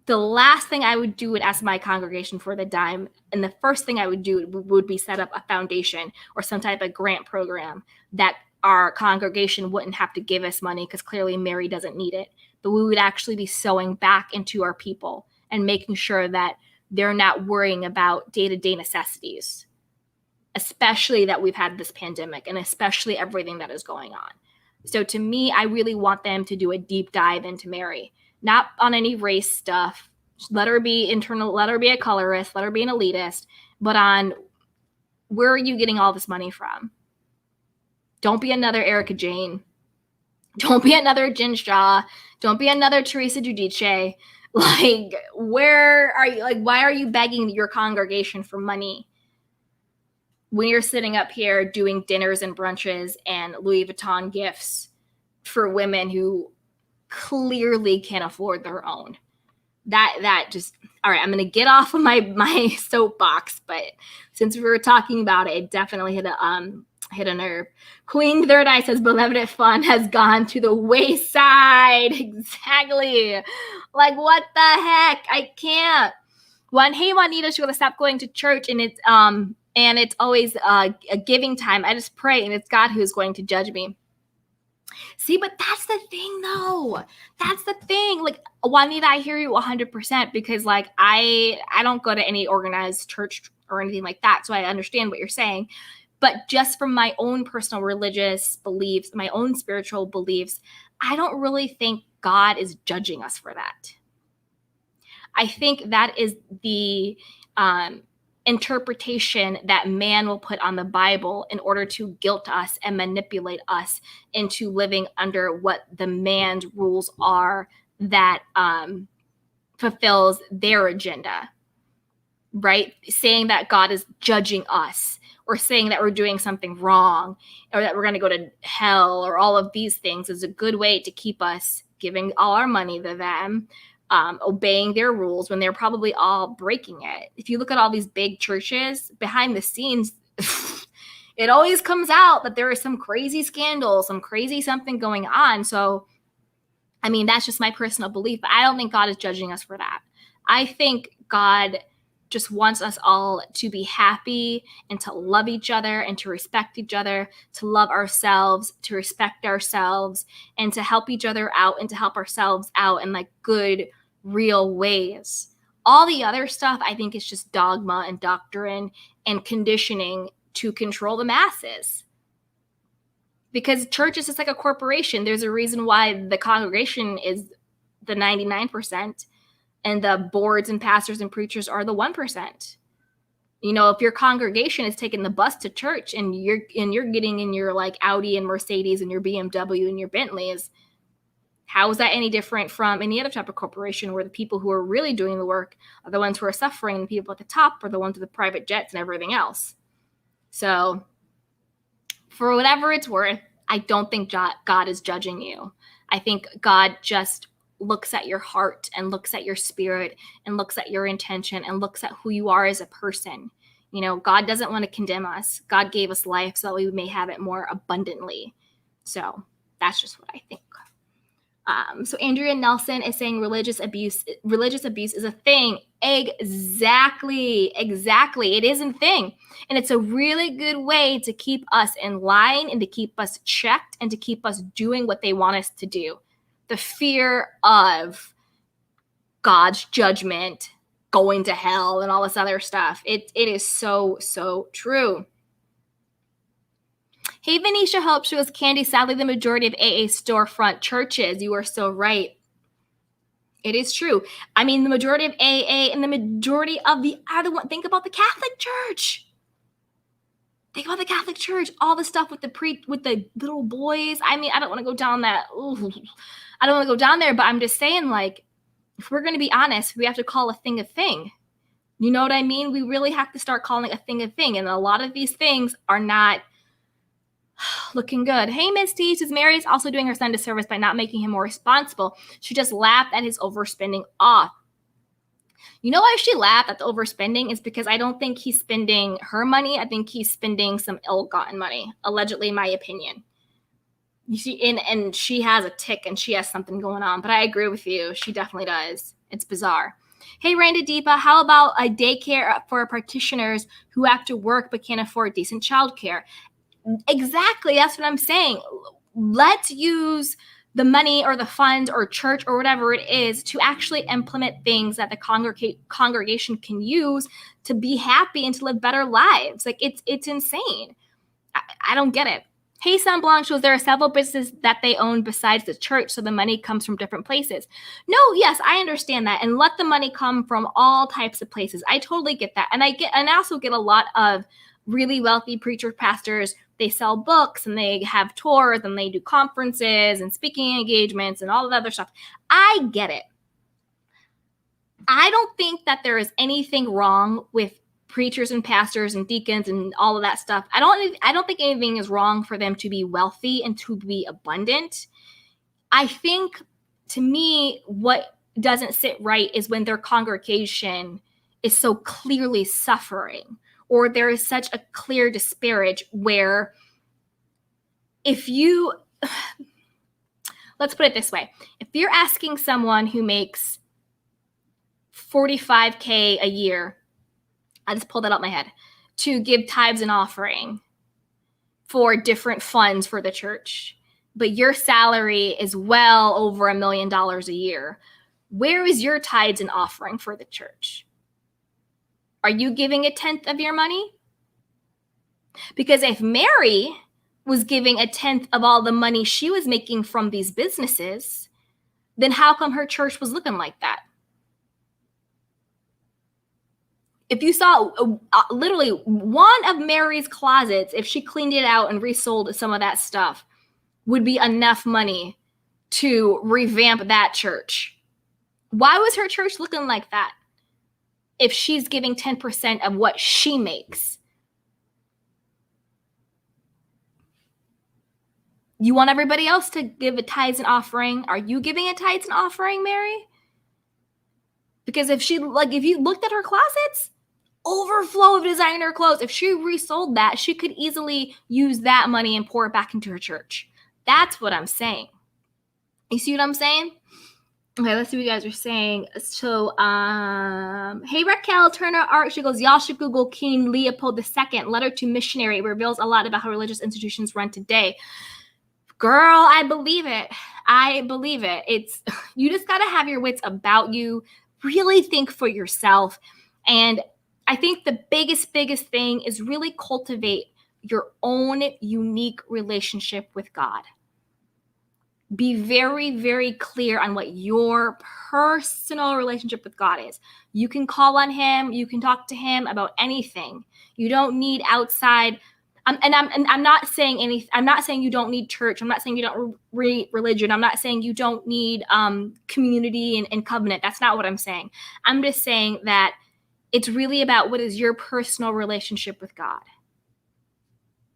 The last thing I would do would ask my congregation for the dime, and the first thing I would do would be set up a foundation or some type of grant program that our congregation wouldn't have to give us money, because clearly Mary doesn't need it, but we would actually be sowing back into our people and making sure that they're not worrying about day-to-day necessities, especially that we've had this pandemic and especially everything that is going on. So to me, I really want them to do a deep dive into Mary, not on any race stuff. Let her be internal, let her be a colorist, let her be an elitist, but on where are you getting all this money from? Don't be another Erica Jane. Don't be another Jen Shaw. Don't be another Teresa Giudice. Like, where are you? Like, why are you begging your congregation for money when you're sitting up here doing dinners and brunches and Louis Vuitton gifts for women who clearly can't afford their own? That just, all right, I'm going to get off of my soapbox, but since we were talking about it, it definitely hit a nerve. Queen Third Eye says, beloved fun has gone to the wayside. Exactly. Like, what the heck? I can't. Hey, Juanita, she's going to stop going to church, and it's always a giving time. I just pray, and it's God who's going to judge me. See, but that's the thing, though. That's the thing. Like, Juanita, I hear you 100%, because, like, I don't go to any organized church or anything like that, so I understand what you're saying. But just from my own personal religious beliefs, my own spiritual beliefs, I don't really think God is judging us for that. I think that is the interpretation that man will put on the Bible in order to guilt us and manipulate us into living under what the man's rules are that fulfills their agenda, right? Saying that God is judging us, or saying that we're doing something wrong, or that we're going to go to hell, or all of these things, is a good way to keep us giving all our money to them, obeying their rules when they're probably all breaking it. If you look at all these big churches, behind the scenes, it always comes out that there is some crazy scandal, some crazy something going on. So, I mean, that's just my personal belief. But I don't think God is judging us for that. I think God just wants us all to be happy and to love each other and to respect each other, to love ourselves, to respect ourselves, and to help each other out and to help ourselves out in like good, real ways. All the other stuff, I think, is just dogma and doctrine and conditioning to control the masses. Because church is just like a corporation. There's a reason why the congregation is the 99%. And the boards and pastors and preachers are the 1%. You know, if your congregation is taking the bus to church and you're getting in your like Audi and Mercedes and your BMW and your Bentleys, how is that any different from any other type of corporation where the people who are really doing the work are the ones who are suffering, and the people at the top are the ones with the private jets and everything else? So for whatever it's worth, I don't think God is judging you. I think God just looks at your heart and looks at your spirit and looks at your intention and looks at who you are as a person. You know, God doesn't want to condemn us. God gave us life so that we may have it more abundantly. So that's just what I think. So Andrea Nelson is saying religious abuse is a thing. Exactly. It is a thing. And it's a really good way to keep us in line and to keep us checked and to keep us doing what they want us to do. The fear of God's judgment, going to hell, and all this other stuff. It is so, so true. Hey, Venetia Hope shows Candy. Sadly, the majority of AA storefront churches. You are so right. It is true. I mean, the majority of AA and the majority of the other one, think about the Catholic Church. Think about the Catholic Church, all the stuff with the little boys. I mean, I don't want to go down that. I don't want to go down there, but I'm just saying, like, if we're going to be honest, we have to call a thing a thing. You know what I mean? We really have to start calling a thing a thing. And a lot of these things are not looking good. Hey, Misty, says Mary is also doing her son a disservice by not making him more responsible. She just laughed at his overspending off. You know why she laughed at the overspending is because I don't think he's spending her money. I think he's spending some ill-gotten money, allegedly, in my opinion. You see, and she has a tick and she has something going on. But I agree with you. She definitely does. It's bizarre. Hey, Randa Deepa, how about a daycare for practitioners who have to work but can't afford decent childcare? Exactly. That's what I'm saying. Let's use the money or the funds or church or whatever it is to actually implement things that the congregation can use to be happy and to live better lives. Like, it's insane. I don't get it. Hey, Sun Blanc shows there are several businesses that they own besides the church, so the money comes from different places. No, yes, I understand that. And let the money come from all types of places. I totally get that. And I also get a lot of really wealthy preacher pastors. They sell books and they have tours and they do conferences and speaking engagements and all of the other stuff. I get it. I don't think that there is anything wrong with preachers and pastors and deacons and all of that stuff. I don't think anything is wrong for them to be wealthy and to be abundant. I think, to me, what doesn't sit right is when their congregation is so clearly suffering, or there is such a clear disparage where if you, let's put it this way, if you're asking someone who makes $45K a year, I just pulled that out my head, to give tithes and offering for different funds for the church, but your salary is well over $1 million a year, where is your tithes and offering for the church? Are you giving 1/10 of your money? Because if Mary was giving 1/10 of all the money she was making from these businesses, then how come her church was looking like that? If you saw literally one of Mary's closets, if she cleaned it out and resold some of that stuff, would be enough money to revamp that church. Why was her church looking like that if she's giving 10% of what she makes? You want everybody else to give a tithes and offering. Are you giving a tithes and offering, Mary? Because if you looked at her closets, overflow of designer clothes. If she resold that, she could easily use that money and pour it back into her church. That's what I'm saying. You see what I'm saying? Okay, let's see what you guys are saying. So, hey, Raquel Turner Art, she goes, y'all should Google King Leopold II, letter to missionary. It reveals a lot about how religious institutions run today. Girl, I believe it. I believe it. You just got to have your wits about you. Really think for yourself. And I think the biggest thing is really cultivate your own unique relationship with God. Be very, very clear on what your personal relationship with God is. You can call on him. You can talk to him about anything. You don't need outside. I'm not saying anything. I'm not saying you don't need church. I'm not saying you don't read religion. I'm not saying you don't need community and covenant. That's not what I'm saying. I'm just saying that it's really about what is your personal relationship with God,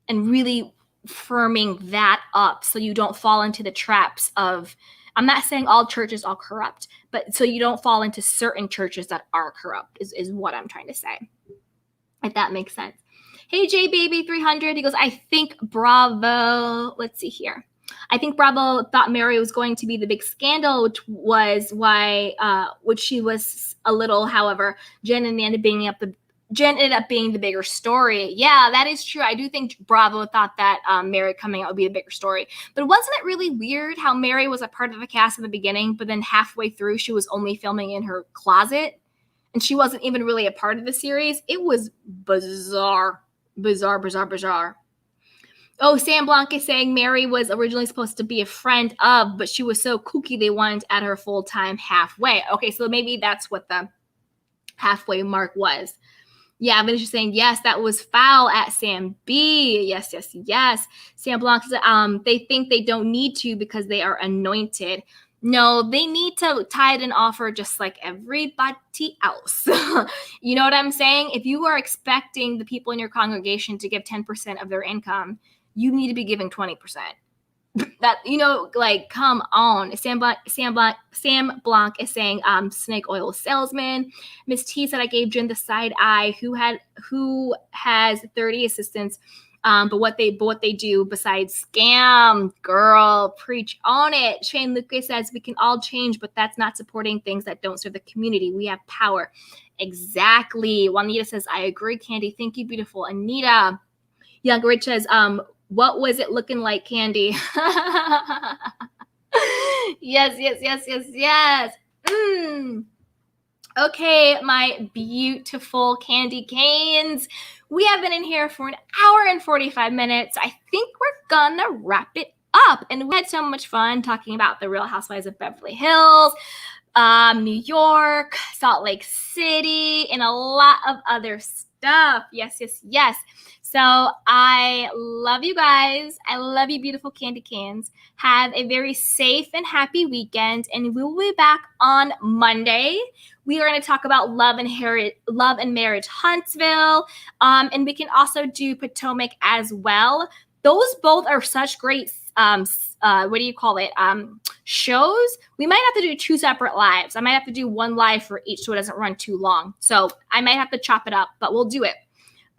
and really firming that up so you don't fall into the traps of, I'm not saying all churches are corrupt, but so you don't fall into certain churches that are corrupt is what I'm trying to say, if that makes sense. Hey, JBaby300, he goes, I think Bravo, let's see here. I think Bravo thought Mary was going to be the big scandal, which was why, which she was a little, however, Jen ended up being the bigger story. Yeah, that is true. I do think Bravo thought that Mary coming out would be a bigger story. But wasn't it really weird how Mary was a part of the cast in the beginning, but then halfway through she was only filming in her closet and she wasn't even really a part of the series? It was bizarre. Oh, Sam Blanc is saying Mary was originally supposed to be a friend of, but she was so kooky they wanted to add her full-time halfway. Okay, so maybe that's what the halfway mark was. Yeah, but she's saying, yes, that was foul at Sam B. Yes, yes, yes. Sam Blanc says, they think they don't need to because they are anointed. No, they need to tithe and offer just like everybody else. You know what I'm saying? If you are expecting the people in your congregation to give 10% of their income, you need to be giving 20%. That, you know, like, come on. Sam Blanc is saying, snake oil salesman. Miss T said, I gave Jen the side eye. Who has 30 assistants? But what they do besides scam, girl, preach on it. Shane Lucas says, we can all change, but that's not supporting things that don't serve the community. We have power. Exactly. Juanita says, I agree, Candy. Thank you, beautiful. Anita. Young Rich says, what was it looking like, Candy? Yes. Okay, my beautiful candy canes. We have been in here for an hour and 45 minutes. I think we're gonna wrap it up. And we had so much fun talking about the Real Housewives of Beverly Hills, New York, Salt Lake City, and a lot of other stuff. Yes. So I love you guys. I love you, beautiful candy cans. Have a very safe and happy weekend, and we will be back on Monday. We are going to talk about Love and Marriage Huntsville, and we can also do Potomac as well. Those both are such great shows. We might have to do 2 separate lives. I might have to do 1 live for each so it doesn't run too long. So I might have to chop it up, but we'll do it.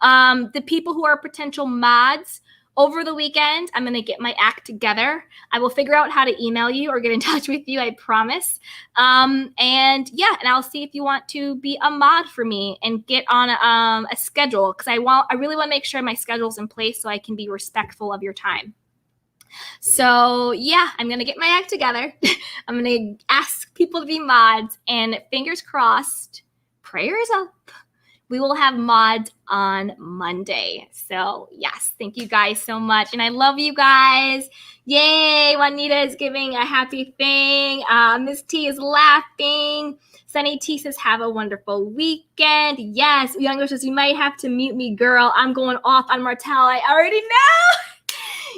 The people who are potential mods over the weekend, I'm going to get my act together. I will figure out how to email you or get in touch with you, I promise. And I'll see if you want to be a mod for me and get on a schedule, because I really want to make sure my schedule's in place so I can be respectful of your time. So yeah, I'm going to get my act together. I'm going to ask people to be mods, and fingers crossed, prayers up, we will have mods on Monday. So yes, thank you guys so much. And I love you guys. Yay, Juanita is giving a happy thing. Miss T is laughing. Sunny T says, have a wonderful weekend. Yes, Younger says, you might have to mute me, girl. I'm going off on Marcella. I already know.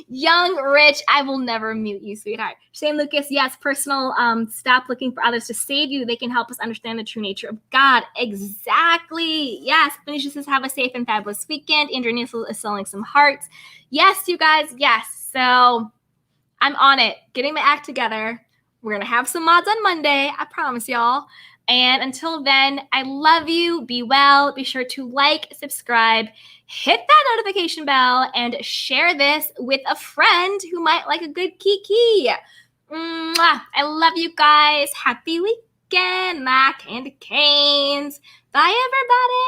Young Rich, I will never mute you, sweetheart. Shane Lucas, yes, personal, stop looking for others to save you. They can help us understand the true nature of God. Exactly. Yes. Felicia says, have a safe and fabulous weekend. Andrew Niesel is selling some hearts. Yes, you guys. Yes. So I'm on it. Getting my act together. We're going to have some mods on Monday. I promise y'all. And until then, I love you. Be well. Be sure to like, subscribe, hit that notification bell, and share this with a friend who might like a good kiki. Mwah. I love you guys. Happy weekend, my candy canes. Bye, everybody.